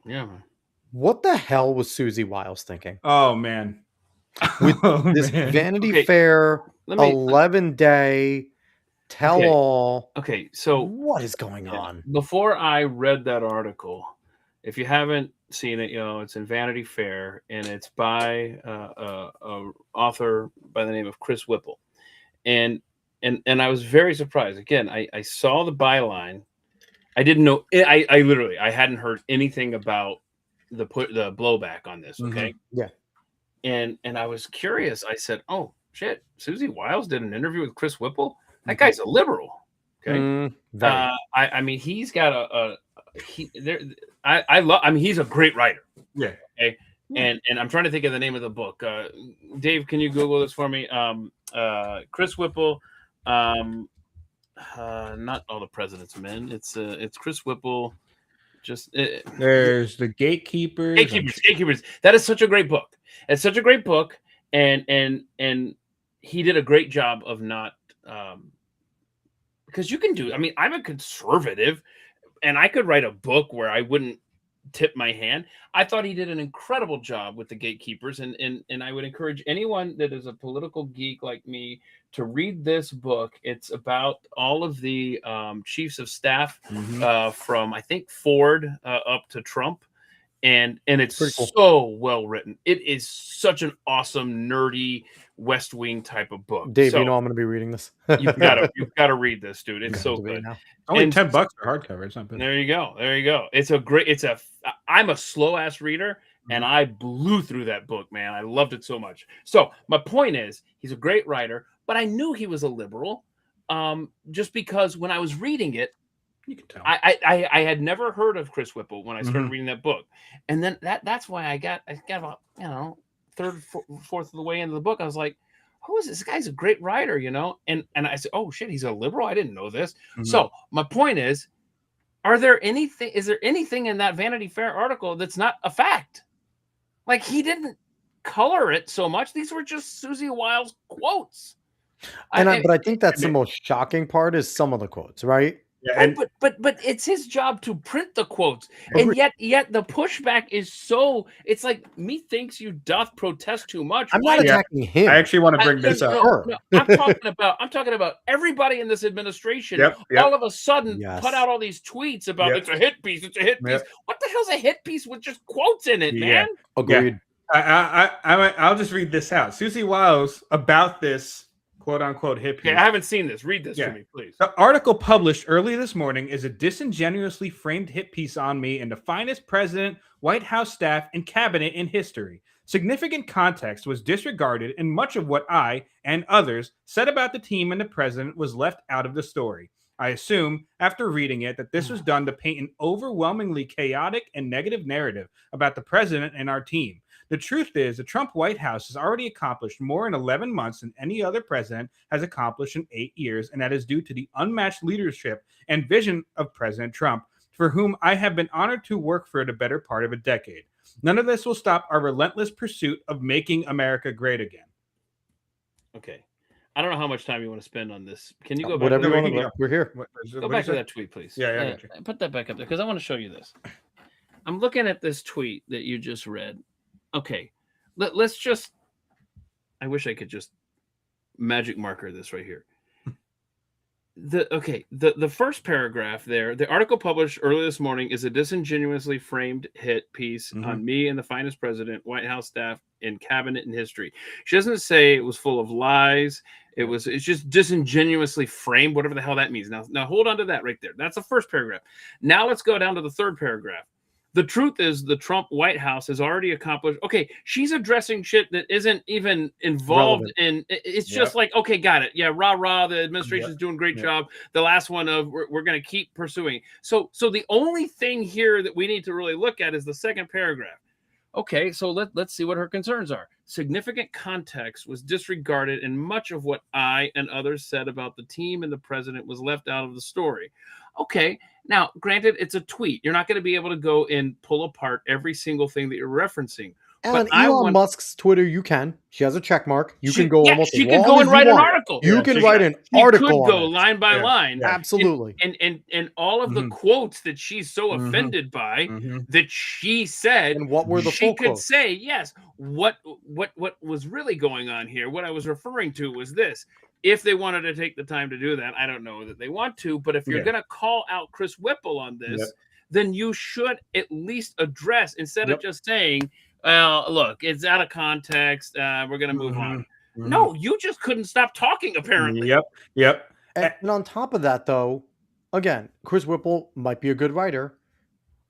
Yeah. What the hell was Susie Wiles thinking? Oh man. with this Vanity Fair 11-day tell-all. Okay, so what is going on? Before I read that article, if you haven't seen it, it's in Vanity Fair, and it's by a author by the name of Chris Whipple, and I was very surprised. Again, I saw the byline. I didn't know. I literally hadn't heard anything about the blowback on this. Okay, yeah, and I was curious. I said, "Oh shit, Susie Wiles did an interview with Chris Whipple. That guy's a liberal." Okay, I mean, he's got I love. I mean, he's a great writer. Yeah. Okay. And I'm trying to think of the name of the book. Dave, can you Google this for me? Chris Whipple. Not All the President's Men. It's Chris Whipple. There's the Gatekeepers. Gatekeepers. That is such a great book. It's such a great book, and he did a great job of not because you can do. I mean, I'm a conservative, and I could write a book where I wouldn't tip my hand. I thought he did an incredible job with the Gatekeepers, and I would encourage anyone that is a political geek like me to read this book. It's about all of the chiefs of staff from I think Ford up to Trump, and it's cool. So well written. It is such an awesome nerdy West Wing type of book. Dave, I'm going to be reading this. you've got to read this, dude. It's so good. Only $10 for hardcover or something. There you go. I'm a slow ass reader, and I blew through that book, man. I loved it so much. So my point is, he's a great writer, but I knew he was a liberal, just because when I was reading it, you can tell. I had never heard of Chris Whipple when I started reading that book, and then that's why I got about third, fourth of the way into the book. I was like, who is this guy's a great writer, and I said, oh shit, he's a liberal. I didn't know this. So my point is, is there anything in that Vanity Fair article that's not a fact? Like, he didn't color it so much. These were just Susie Wiles quotes. But I think that's the most shocking part is some of the quotes, right? Yeah, but it's his job to print the quotes, and yet the pushback is so. It's like, methinks you doth protest too much. I'm not attacking him. I actually want to bring this up. No, I'm talking about everybody in this administration. All of a sudden, put out all these tweets about it's a hit piece. It's a hit piece. What the hell's a hit piece with just quotes in it, man? Agreed. I'll just read this out. Susie Wiles about this quote-unquote hit piece. Okay, I haven't seen this. Read this to me, please. The article published early this morning is a disingenuously framed hit piece on me and the finest president, White House staff, and cabinet in history. Significant context was disregarded, and much of what I and others said about the team and the president was left out of the story. I assume, after reading it, that this was done to paint an overwhelmingly chaotic and negative narrative about the president and our team. The truth is, the Trump White House has already accomplished more in 11 months than any other president has accomplished in 8 years, and that is due to the unmatched leadership and vision of President Trump, for whom I have been honored to work for the better part of a decade. None of this will stop our relentless pursuit of making America great again. Okay. I don't know how much time you want to spend on this. Can you go back? Whatever you want to. We're here. Go back to that tweet, please. Yeah. Put that back up there, because I want to show you this. I'm looking at this tweet that you just read. Okay, let's just. I wish I could just magic marker this right here. The first paragraph there, the article published early this morning is a disingenuously framed hit piece on me and the finest president, White House staff, and cabinet in history. She doesn't say it was full of lies. It's just disingenuously framed, whatever the hell that means. Now hold on to that right there. That's the first paragraph. Now let's go down to the third paragraph. The truth is, the Trump White House has already accomplished. Okay, she's addressing shit that isn't even involved in. It's just like, okay, got it. Yeah, rah. The administration's doing a great job. The last one of we're going to keep pursuing. So the only thing here that we need to really look at is the second paragraph. Okay, so let's see what her concerns are. Significant context was disregarded, and much of what I and others said about the team and the president was left out of the story. Okay, now, granted, it's a tweet. You're not going to be able to go and pull apart every single thing that you're referencing. On Elon Musk's Twitter, you can. She has a check mark. You can go almost. She could go and write an article. You can write an article. Could go line by line. Absolutely. And all of the quotes that she's so offended by that she said. And what were the she full could quotes? say, yes, what was really going on here? What I was referring to was this. If they wanted to take the time to do that, I don't know that they want to, but if you're going to call out Chris Whipple on this, then you should at least address, instead of just saying, well, look, it's out of context. We're going to move on. No, you just couldn't stop talking, apparently. Yep. And on top of that, though, again, Chris Whipple might be a good writer,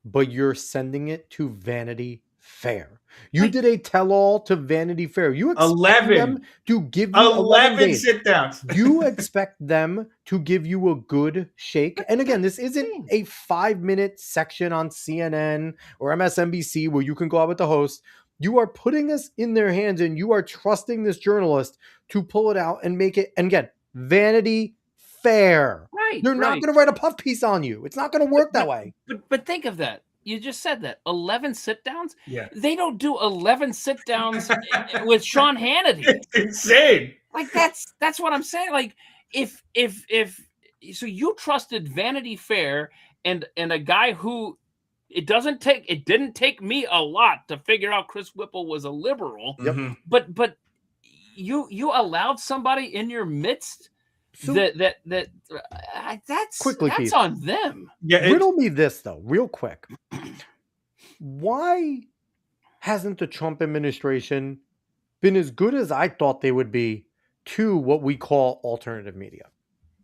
but you're sending it to Vanity Fair. You did a tell-all to Vanity Fair. You expect them to give you 11 sit-downs. You expect them to give you a good shake. And again, this isn't a 5-minute section on CNN or MSNBC where you can go out with the host. You are putting this in their hands, and you are trusting this journalist to pull it out and make it. And again, Vanity Fair. Right. They're not going to write a puff piece on you. It's not going to work that way. But think of that. You just said that 11 sit downs. Yeah, they don't do 11 sit downs with Sean Hannity. It's insane. Like that's what I'm saying. Like if so, you trusted Vanity Fair and a guy who it didn't take me a lot to figure out Chris Whipple was a liberal. But you allowed somebody in your midst. So, that's quickly, Keith, on them. Yeah, riddle me this though, real quick. Why hasn't the Trump administration been as good as I thought they would be to what we call alternative media?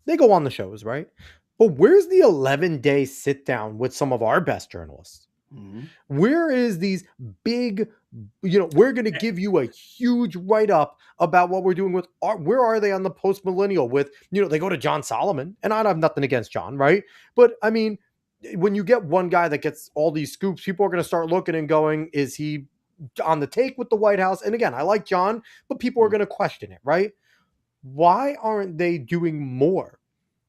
They go on the shows, right? But where's the 11-day sit down with some of our best journalists? Where is these big, we're going to give you a huge write-up about what we're doing with art. Where are they on the post-millennial with, they go to John Solomon, and I have nothing against John, right? But I mean, when you get one guy that gets all these scoops, people are going to start looking and going, is he on the take with the White House? And again, I like John, but people are going to question it, right? Why aren't they doing more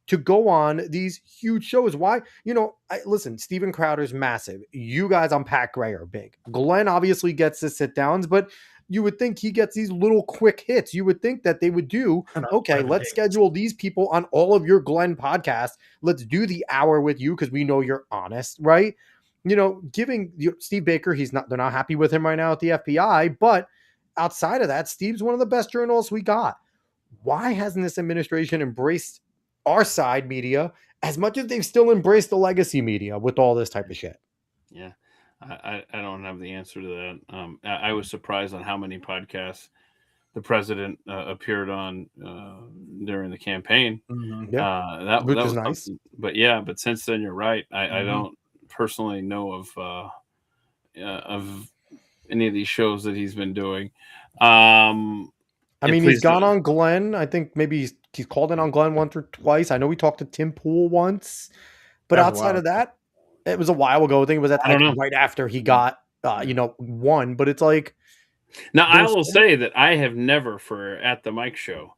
to go on these huge shows? Why? Listen, Steven Crowder's massive. You guys on Pat Gray are big. Glenn obviously gets the sit downs, but you would think he gets these little quick hits. You would think that they would do, okay, let's schedule these people on all of your Glenn podcasts. Let's do the hour with you because we know you're honest, right? Giving Steve Baker, they're not happy with him right now at the FBI, but outside of that, Steve's one of the best journalists we got. Why hasn't this administration embraced our side media as much as they've still embraced the legacy media with all this type of shit? Yeah, I don't have the answer to that. I was surprised on how many podcasts the president appeared on during the campain. That was nice. But since then, you're right. I don't personally know of any of these shows that he's been doing. He's gone on Glenn. I think maybe he's called in on Glenn once or twice. I know we talked to Tim Pool once, but outside of that, it was a while ago. I think it was right after he got, won. But it's like, now I will say that I have never, at the Mike show,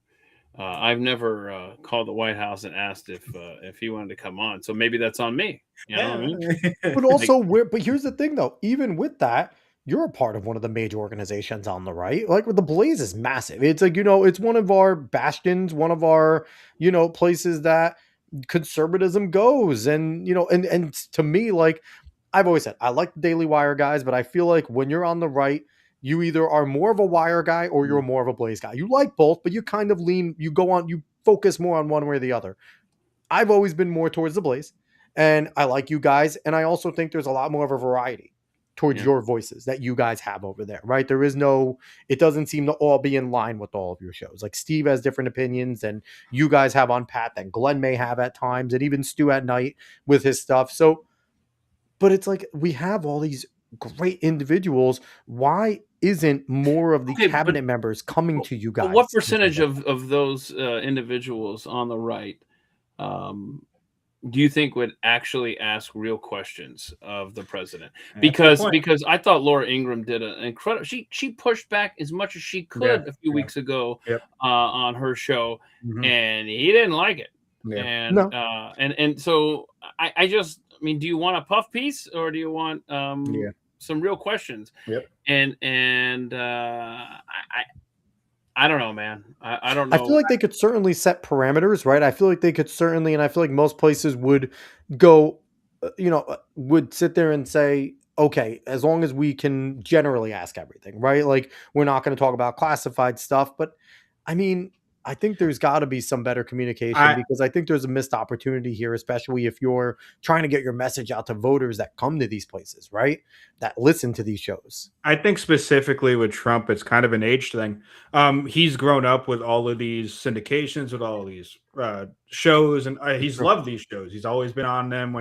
I've never called the White House and asked if he wanted to come on. So maybe that's on me. You know what I mean? But also, but here's the thing, though. Even with that, you're a part of one of the major organizations on the right. Like, the Blaze is massive. It's like, it's one of our bastions, one of our, places that conservatism goes. And, and to me, like I've always said, I like the Daily Wire guys, but I feel like when you're on the right, you either are more of a Wire guy or you're more of a Blaze guy. You like both, but you kind of you focus more on one way or the other. I've always been more towards the Blaze, and I like you guys. And I also think there's a lot more of a variety towards your voices that you guys have over there, right? It doesn't seem to all be in line with all of your shows. Like, Steve has different opinions than you guys have on Pat, that Glenn may have at times, and even Stu at night with his stuff. So, but it's like, we have all these great individuals. Why isn't more of the cabinet members coming to you guys? What percentage of those individuals on the right do you think would actually ask real questions of the president? Because I thought Laura Ingraham did an incredible. She pushed back as much as she could a few weeks ago on her show, and he didn't like it. And so I do you want a puff piece or do you want some real questions. Yep. And I don't know, man. I don't know. I feel like they could certainly set parameters, right? I feel like they could certainly, and I feel like most places would go, would sit there and say, okay, as long as we can generally ask everything, right? Like, we're not going to talk about classified stuff, but I mean, I think there's got to be some better communication, because I think there's a missed opportunity here, especially if you're trying to get your message out to voters that come to these places, right? That listen to these shows. I think specifically with Trump, it's kind of an age thing. He's grown up with all of these syndications, with all of these shows, and he's loved these shows. He's always been on them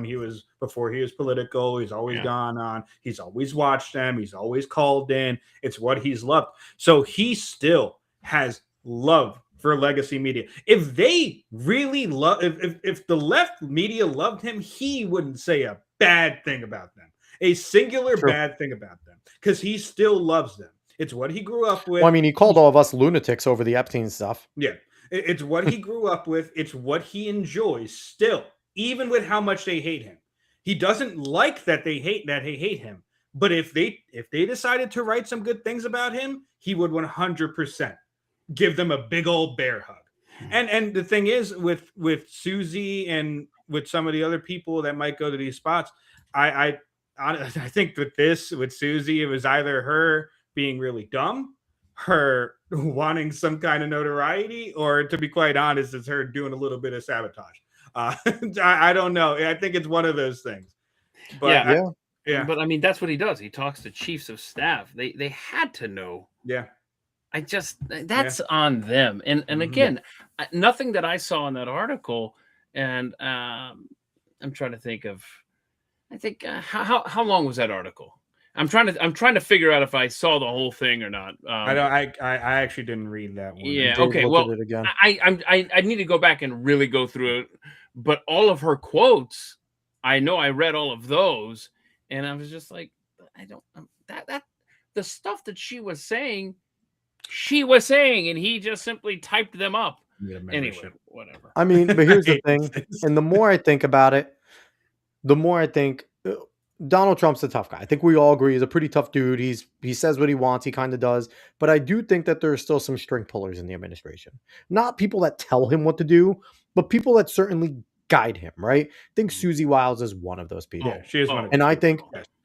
before he was political. He's always gone on. He's always watched them. He's always called in. It's what he's loved. So he still has love for legacy media. If they really if the left media loved him, he wouldn't say a bad thing about them. A singular bad thing about them, because he still loves them. It's what he grew up with. Well, I mean, he called all of us lunatics over the Epstein stuff. Yeah, it's what he grew up with. It's what he enjoys still, even with how much they hate him. He doesn't like that they hate him. But if they decided to write some good things about him, he would 100% give them a big old bear hug. And the thing is, with Susie and with some of the other people that might go to these spots, I think with Susie, it was either her being really dumb, her wanting some kind of notoriety, or, to be quite honest, it's her doing a little bit of sabotage. I don't know. I think it's one of those things. But yeah. But I mean, that's what he does. He talks to chiefs of staff. They had to know. Yeah. That's on them. And again, nothing that I saw in that article. And I'm trying to think of. I think how long was that article? I'm trying to figure out if I saw the whole thing or not. I actually didn't read that one. Yeah. Okay. Well, I need to go back and really go through it. But all of her quotes, I know I read all of those, and I was just like, I don't that the stuff that she was saying, and he just simply typed them up. Anyway, whatever. I mean, but here's the thing, and the more I think about it, the more I think Donald Trump's a tough guy. I think we all agree he's a pretty tough dude. He says what he wants. He kind of does. But I do think that there are still some string pullers in the administration. Not people that tell him what to do, but people that certainly guide him, right? I think Susie Wiles is one of those people. Yeah, she is one of those and I think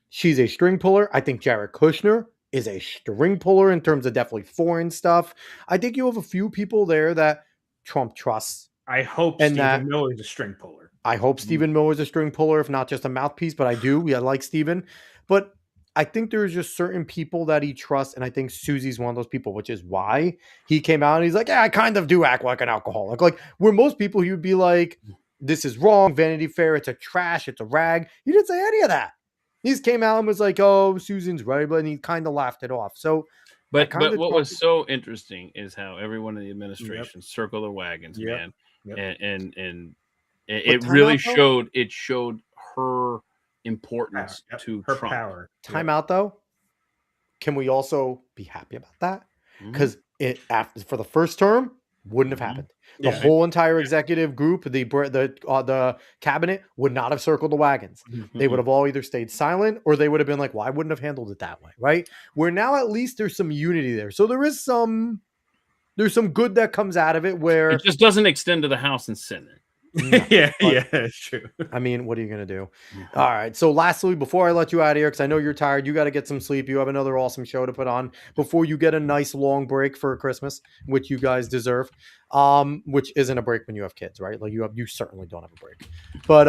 she's a string puller. I think Jared Kushner is a string puller in terms of definitely foreign stuff. I think you have a few people there that Trump trusts. I hope Stephen Miller is a string puller. I hope Stephen Miller is a string puller, if not just a mouthpiece, but I do. I like Stephen. But I think there's just certain people that he trusts, and I think Susie's one of those people, which is why he came out and he's like, yeah, I kind of do act like an alcoholic. Like, where most people, he would be like, this is wrong, Vanity Fair, it's a trash, it's a rag. He didn't say any of that. He just came out and was like, oh, Susan's right, but he kind of laughed it off. So, but what was so interesting is how everyone in the administration circled their wagons, man. And it really showed her importance to her Trump. Power. Time out, though. Can we also be happy about that? Because for the first term, wouldn't have happened. The whole entire executive group, the cabinet, would not have circled the wagons. They would have all either stayed silent, or they would have been like, well, I wouldn't have handled it that way, right? Where now at least there's some unity there. So there's some good that comes out of it, where it just doesn't extend to the House and Senate. No, it's true. I mean, what are you going to do? All right. So lastly, before I let you out of here, because I know you're tired, you got to get some sleep. You have another awesome show to put on before you get a nice long break for Christmas, which you guys deserve, which isn't a break when you have kids, right? Like you certainly don't have a break. But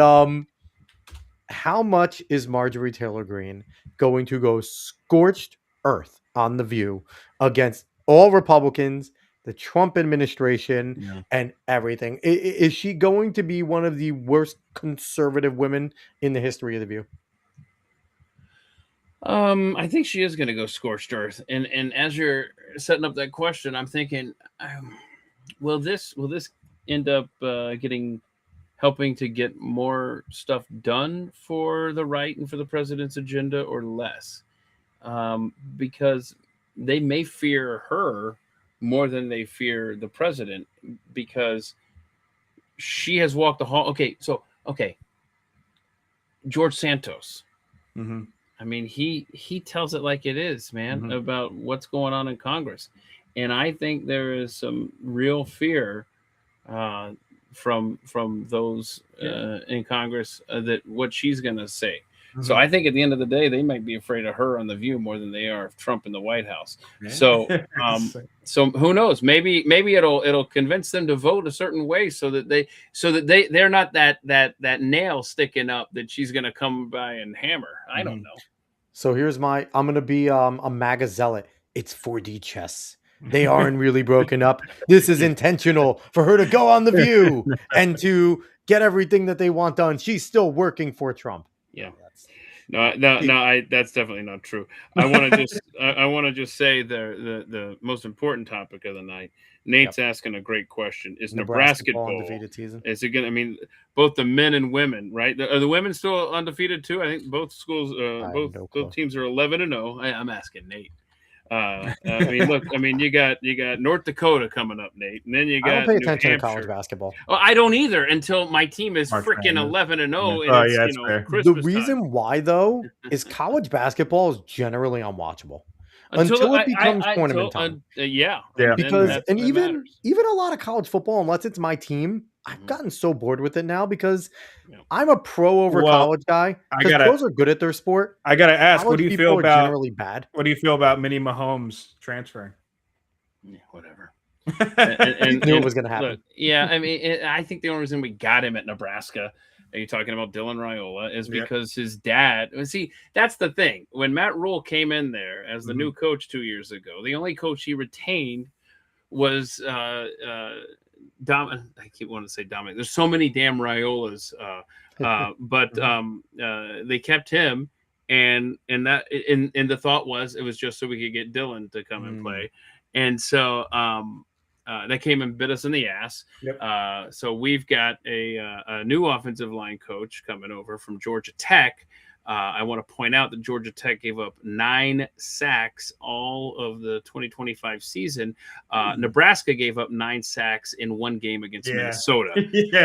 how much is Marjorie Taylor Greene going to go scorched earth on The View against all Republicans, the Trump administration, and everything? Is she going to be one of the worst conservative women in the history of The View? I think she is going to go scorched earth. And as you're setting up that question, I'm thinking, will this end up helping to get more stuff done for the right and for the president's agenda, or less? Because they may fear her more than they fear the president, because she has walked the hall. Okay. George Santos. I mean, he tells it like it is, man, about what's going on in Congress. And I think there is some real fear from those in Congress that what she's going to say. So I think at the end of the day, they might be afraid of her on The View more than they are of Trump in the White House. Yeah. So who knows? Maybe it'll convince them to vote a certain way so that they're not that nail sticking up that she's going to come by and hammer. I don't know. So here's I'm going to be a MAGA zealot. It's 4D chess. They aren't really broken up. This is intentional for her to go on The View and to get everything that they want done. She's still working for Trump. Yeah. No, that's definitely not true. I want to just say the most important topic of the night. Nate's asking a great question. Is Nebraska undefeated season? Is it going? I mean, both the men and women, right? Are the women still undefeated too? I think both schools, both teams are 11-0. I'm asking Nate. I mean, look. I mean, you got North Dakota coming up, Nate, and then you got. I don't pay attention to college basketball. Well, I don't either until my team is freaking 11-0. And it's Christmas the reason time. Why though is college basketball is generally unwatchable until it becomes tournament time. Because even a lot of college football, unless it's my team, I've gotten so bored with it now because I'm a pro over college guy. Because pros are good at their sport. I gotta ask, college what do you feel about generally bad? What do you feel about Minnie Mahomes transferring? Yeah, whatever. and knew it was going to happen. Look, I mean, I think the only reason we got him at Nebraska, are you talking about Dylan Raiola, is because his dad. See, that's the thing. When Matt Rule came in there as the new coach 2 years ago, the only coach he retained was I keep wanting to say Dominic. There's so many damn Raiolas, but they kept him, and the thought was it was just so we could get Dylan to come and play, and so that came and bit us in the ass. So we've got a new offensive line coach coming over from Georgia Tech. I want to point out that Georgia Tech gave up 9 sacks all of the 2025 season. Nebraska gave up 9 sacks in one game against Minnesota.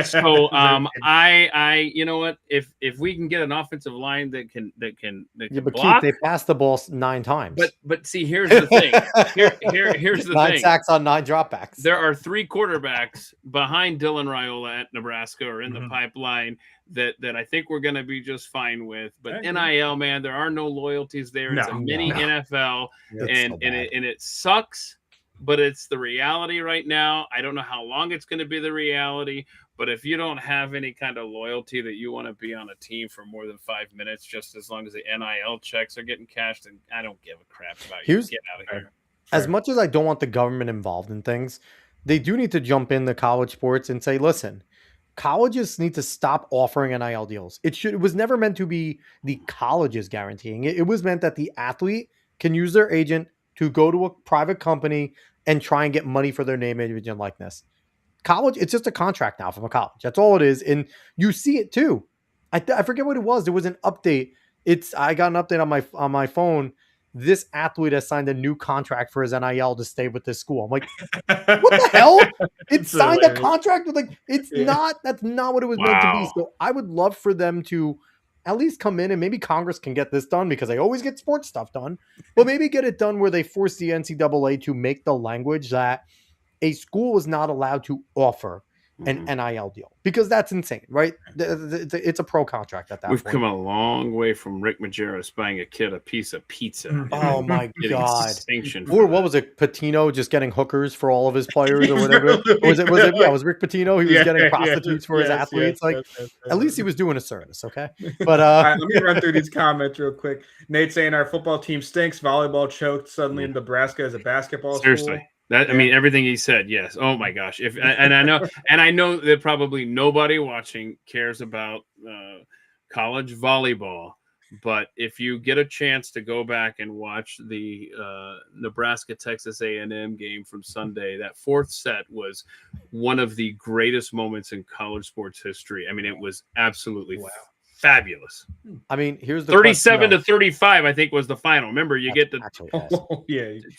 So I you know what? If we can get an offensive line that can but block, Keith, they passed the ball 9 times. But see, here's the thing. Here's the 9 thing. 9 sacks on 9 dropbacks. There are 3 quarterbacks behind Dylan Raiola at Nebraska or in the pipeline that I think we're going to be just fine with. But NIL, man, there are no loyalties there. It's a mini NFL, and it sucks, but it's the reality right now. I don't know how long it's going to be the reality, but if you don't have any kind of loyalty that you want to be on a team for more than 5 minutes, just as long as the NIL checks are getting cashed, and I don't give a crap about you. Get out of here. As much as I don't want the government involved in things, they do need to jump in the college sports and say, listen, colleges need to stop offering NIL deals. It was never meant to be the colleges guaranteeing it. It was meant that the athlete can use their agent to go to a private company and try and get money for their name, image, and likeness. College, it's just a contract now from a college. That's all it is. And you see it too. I forget what it was. There was an update. I got an update on my phone. This athlete has signed a new contract for his NIL to stay with this school. I'm like, what the hell? It signed a contract with that's not what it was meant to be. So I would love for them to at least come in, and maybe Congress can get this done because they always get sports stuff done, but maybe get it done where they force the NCAA to make the language that a school is not allowed to offer an NIL deal, because that's insane, right? It's a pro contract at that point. We've come a long way from Rick Majerus buying a kid a piece of pizza. Oh my God. Or what was it? Patino just getting hookers for all of his players or whatever. Was it Rick Pitino? He was getting prostitutes for his athletes. At least he was doing a service. Okay. But right, let me run through these comments real quick. Nate saying our football team stinks. Volleyball choked suddenly in Nebraska as a basketball Seriously. School. I mean, everything he said, yes. Oh my gosh! I know that probably nobody watching cares about college volleyball, but if you get a chance to go back and watch the Nebraska Texas A&M game from Sunday, that 4th set was one of the greatest moments in college sports history. I mean, it was absolutely fabulous. I mean, here's the 37 to 35, I think, was the final. Remember, you get the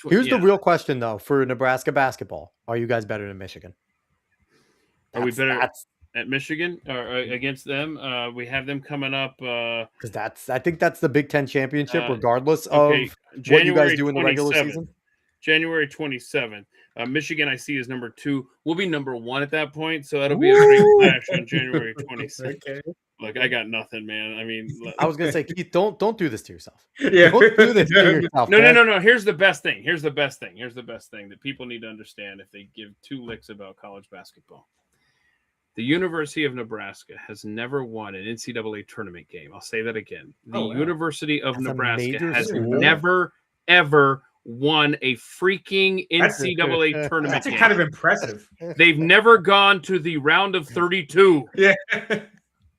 Here's the real question, though, for Nebraska basketball: are you guys better than Michigan? Are we better? at Michigan or against them. We have them coming up because I think that's the Big Ten championship, regardless okay, of what you guys do in the regular 27th. season. January 27th. Michigan, I see, is number 2. We'll be number 1 at that point, so that'll be a great clash on January 27th. Okay. Look, I got nothing, man. I mean, I was gonna say, Keith, don't do this to yourself. Yeah, don't do this to yourself. No. Here's the best thing. Here's the best thing that people need to understand if they give 2 licks about college basketball. The University of Nebraska has never won an NCAA tournament game. I'll say that again. The University of Nebraska has never, ever won a freaking NCAA tournament game. That's kind of impressive. They've never gone to the round of 32. Yeah.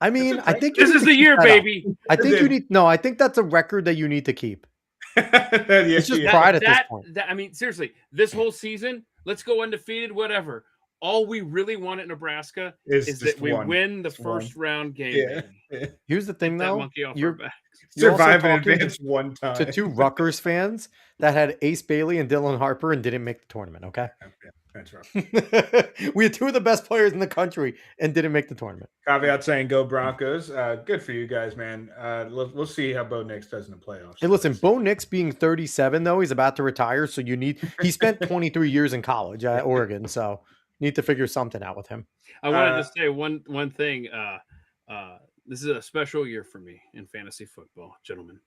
I mean, I think this is the year, baby. I think you need I think that's a record that you need to keep. It's just pride at this point. I mean, seriously, this whole season, let's go undefeated, whatever. All we really want at Nebraska is that we win the first round game. Yeah. Here's the thing, though. You're survive and advance one time. To 2 Rutgers fans that had Ace Bailey and Dylan Harper and didn't make the tournament, okay? Yeah, that's right. We had 2 of the best players in the country and didn't make the tournament. Caveat saying go Broncos. Good for you guys, man. We'll see how Bo Nix does in the playoffs. Hey, listen, Bo Nix being 37, though, he's about to retire, so he spent 23 years in college at Oregon, so need to figure something out with him. I wanted to say one thing. This is a special year for me in fantasy football, gentlemen.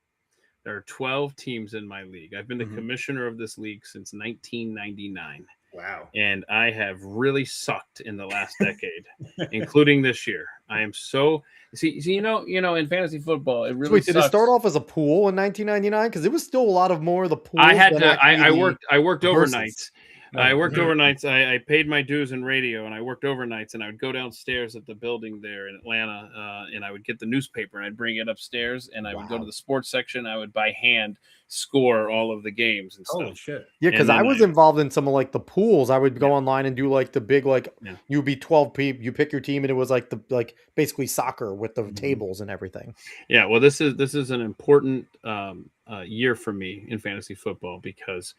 There are 12 teams in my league. I've been the commissioner of this league since 1999. Wow. And I have really sucked in the last decade, including this year. I am so see you know in fantasy football it really did it start off as a pool in 1999? Because it was still a lot of more of the pool. I worked overnights. I worked overnights. I paid my dues in radio, and I worked overnights. And I would go downstairs at the building there in Atlanta, and I would get the newspaper, and I'd bring it upstairs, and I would go to the sports section. I would by hand score all of the games and stuff. Oh shit! Yeah, because I was involved in some of like the pools. I would go online and do like the big you would be 12 people. You pick your team, and it was like basically soccer with the tables and everything. Yeah, well, this is an important year for me in fantasy football because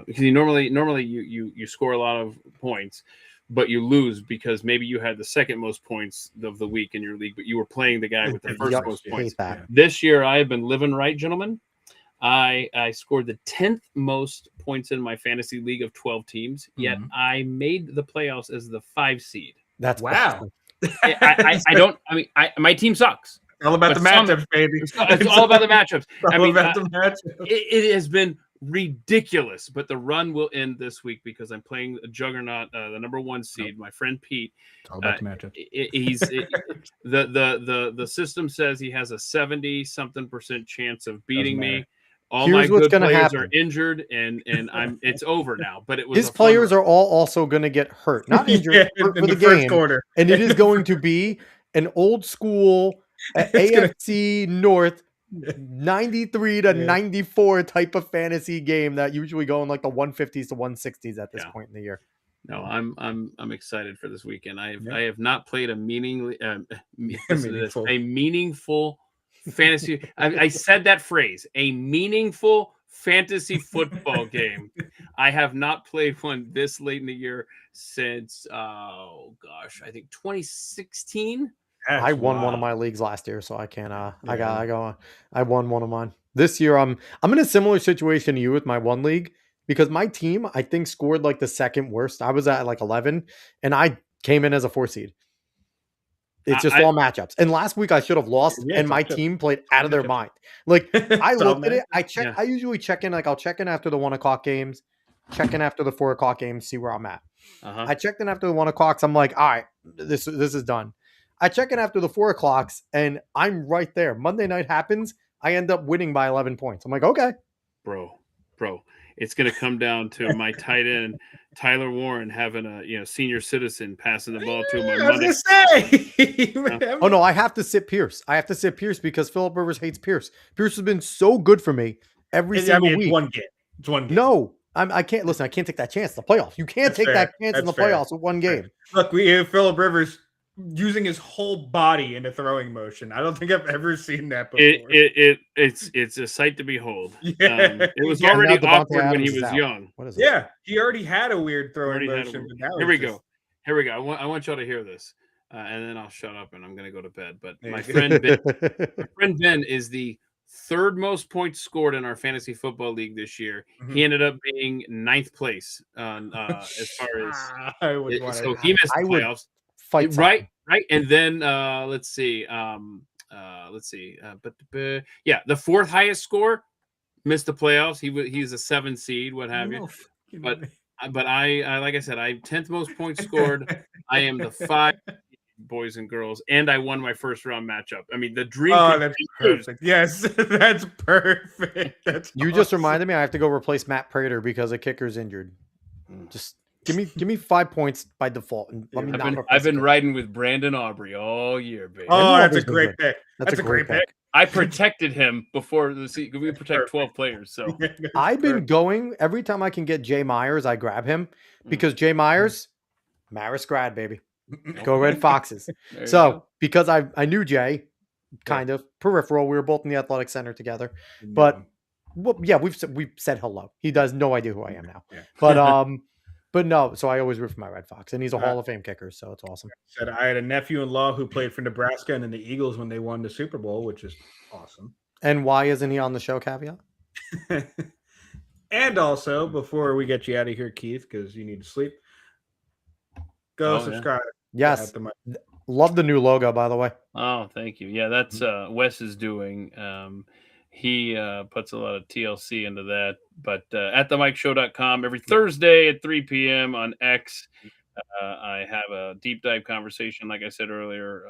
you normally you score a lot of points, but you lose because maybe you had the second most points of the week in your league, but you were playing the guy with the first most points. This year, I have been living right, gentlemen. I scored the 10th most points in my fantasy league of 12 teams, yet I made the playoffs as the 5 seed. That's wow. My team sucks. All about the matchups, baby. It's all about the matchups. The matchups. It has been ridiculous, but the run will end this week because I'm playing a juggernaut, the number 1 seed, my friend Pete. It's all about the matchups. The system says he has a 70-something% chance of beating me. All Here's my good players happen. Are injured, and it's over now. But it was his players are all also going to get hurt, not injured, hurt for the game. Quarter. And it is going to be an old school AFC North 93 to 94 type of fantasy game that usually go in like the 150s to 160s at this point in the year. No, I'm excited for this weekend. I have not played a meaningful fantasy. I said that phrase, a meaningful fantasy football game. I have not played one this late in the year since I think 2016. I won one of my leagues last year, so I can't. I won one of mine this year. I'm in a similar situation to you with my one league because my team I think scored like the second worst. I was at like 11, and I came in as a 4 seed. It's just all matchups. And last week I should have lost, and my team played out of their mind. Like I looked at it. I check. Yeah. I usually check in. Like I'll check in after the 1 o'clock games, check in after the 4 o'clock games, see where I'm at. I checked in after the 1 o'clocks. I'm like, all right, this is done. I check in after the 4 o'clocks, and I'm right there. Monday night happens. I end up winning by 11 points. I'm like, okay. Bro, it's going to come down to my tight end, Tyler Warren, having a senior citizen passing the ball to him on Monday. Oh, no, I have to sit Pierce. Because Phillip Rivers hates Pierce. Pierce has been so good for me every single week. It's one game. No, I can't. Listen, I can't take that chance in the playoffs. You can't take that chance in the playoffs with one game. Look, we have Phillip Rivers using his whole body in a throwing motion. I don't think I've ever seen that before. It's a sight to behold. Yeah. It was already awkward when he was young. What is it? Yeah, he already had a weird throwing motion. Here we go. I want y'all to hear this. and then I'll shut up and I'm going to go to bed. But There my you go. friend Ben is the third most points scored in our fantasy football league this year. Mhm. He ended up being 9th place on as far as I would want so to. he missed I the would playoffs. fight Right, something. right. And then let's see. But yeah, the fourth highest score missed the playoffs. He's a 7 seed, what have you. But I like I said, I 10th most points scored. I am the 5 boys and girls, and I won my first round matchup. I mean, the dream. Oh, that's perfect. Yes, that's perfect. That's You just reminded me I have to go replace Matt Prater because a kicker's injured. Just give me 5 points by default and let me not. I've been riding with Brandon Aubrey all year, baby. Oh, that's a Aubrey's been great good. pick. That's a great pick. I protected him before the season. We protect 12 players, so I've been going every time I can get Jay Myers, I grab him because Jay Myers, Marist grad, baby. Go Red Foxes. There you So go. because I knew Jay, kind of peripheral, we were both in the athletic center together. But well, yeah, we've said hello. He does no idea who I am now. Yeah. But no, so I always root for my Red Fox, and he's a Hall of Fame kicker, so it's awesome. Said I had a nephew-in-law who played for Nebraska and then the Eagles when they won the Super Bowl, which is awesome. And why isn't he on the show, Caveat? And also, before we get you out of here, Keith, because you need to sleep, go subscribe. Yes. Love the new logo, by the way. Oh, thank you. Yeah, that's Wes is doing. He puts a lot of TLC into that. But at themikeshow.com every Thursday at 3 p.m. on X, I have a deep dive conversation. Like I said earlier,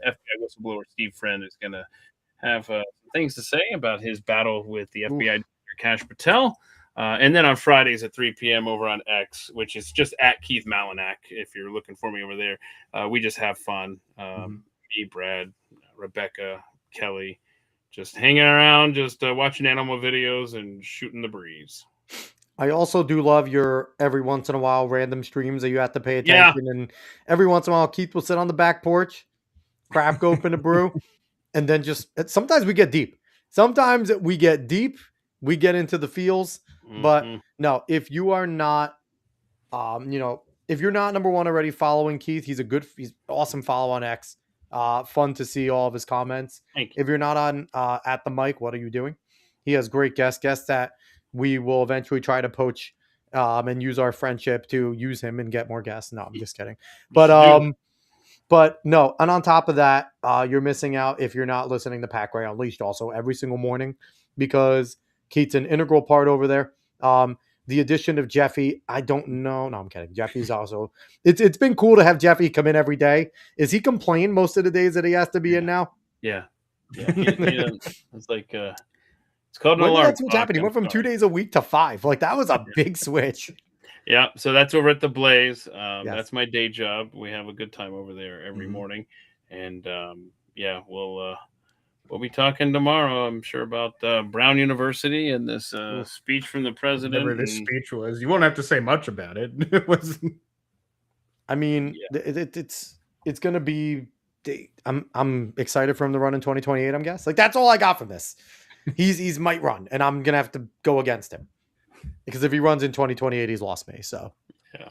FBI whistleblower Steve Friend is going to have some things to say about his battle with the FBI director, Kash Patel. And then on Fridays at 3 p.m. over on X, which is just at Keith Malinak, if you're looking for me over there. We just have fun. Me, Brad, Rebecca, Kelly, just hanging around, just watching animal videos and shooting the breeze. I also do love your every once in a while random streams that you have to pay attention. Yeah. And every once in a while, Keith will sit on the back porch, crack open a brew, and then just sometimes we get deep. Sometimes we get deep. We get into the feels. But no, if you are not, if you're not number one already following Keith, he's awesome follow on X. Fun to see all of his comments. If you're not on at the mic, what are you doing? He has great guests that we will eventually try to poach and use our friendship to use him and get more guests. No, I'm just kidding. But no, and on top of that, you're missing out if you're not listening to Pack Ray Unleashed also every single morning because Keith's an integral part over there. The addition of Jeffy, I don't know. No, I'm kidding. Jeffy's also. It's been cool to have Jeffy come in every day. Is he complain most of the days that he has to be in now? Yeah. It's like it's called an when alarm. That's what's happening. He went from 2 days a week to 5. Like that was a big switch. Yeah. So that's over at the Blaze. Yes. That's my day job. We have a good time over there every morning, and we'll be talking tomorrow, I'm sure, about Brown University and this speech from the president. Whatever this speech was. You won't have to say much about it. It wasn't. I mean, it's going to be. I'm excited for him to run in 2028. I'm guessing. Like that's all I got from this. He's might run, and I'm gonna have to go against him because if he runs in 2028, he's lost me. So yeah.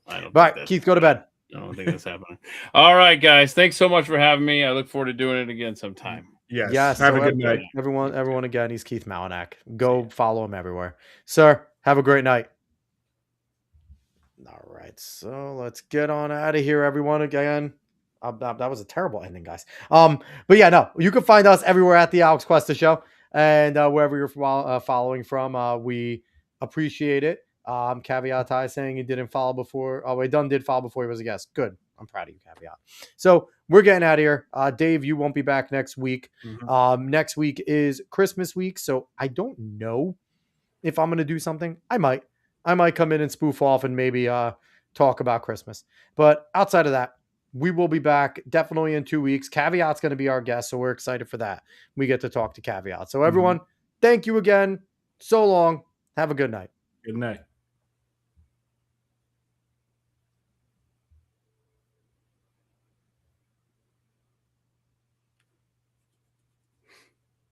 I don't. All right, Keith, go to bed. I don't think that's happening. All right, guys. Thanks so much for having me. I look forward to doing it again sometime. Yes. Have a good night. Everyone again, he's Keith Malinak. Go follow him everywhere. Sir, have a great night. All right. So let's get on out of here, everyone, again. That was a terrible ending, guys. But yeah, no, you can find us everywhere at the Alex Cuesta Show and wherever you're following from. We appreciate it. Caveat Ty saying he didn't follow before. Oh, Dunn did follow before he was a guest. Good. I'm proud of you, Caveat. So we're getting out of here. Dave, you won't be back next week. Next week is Christmas week. So I don't know if I'm going to do something. I might come in and spoof off and maybe talk about Christmas. But outside of that, we will be back definitely in 2 weeks. Caveat's going to be our guest. So we're excited for that. We get to talk to Caveat. So everyone, thank you again. So long. Have a good night. Good night.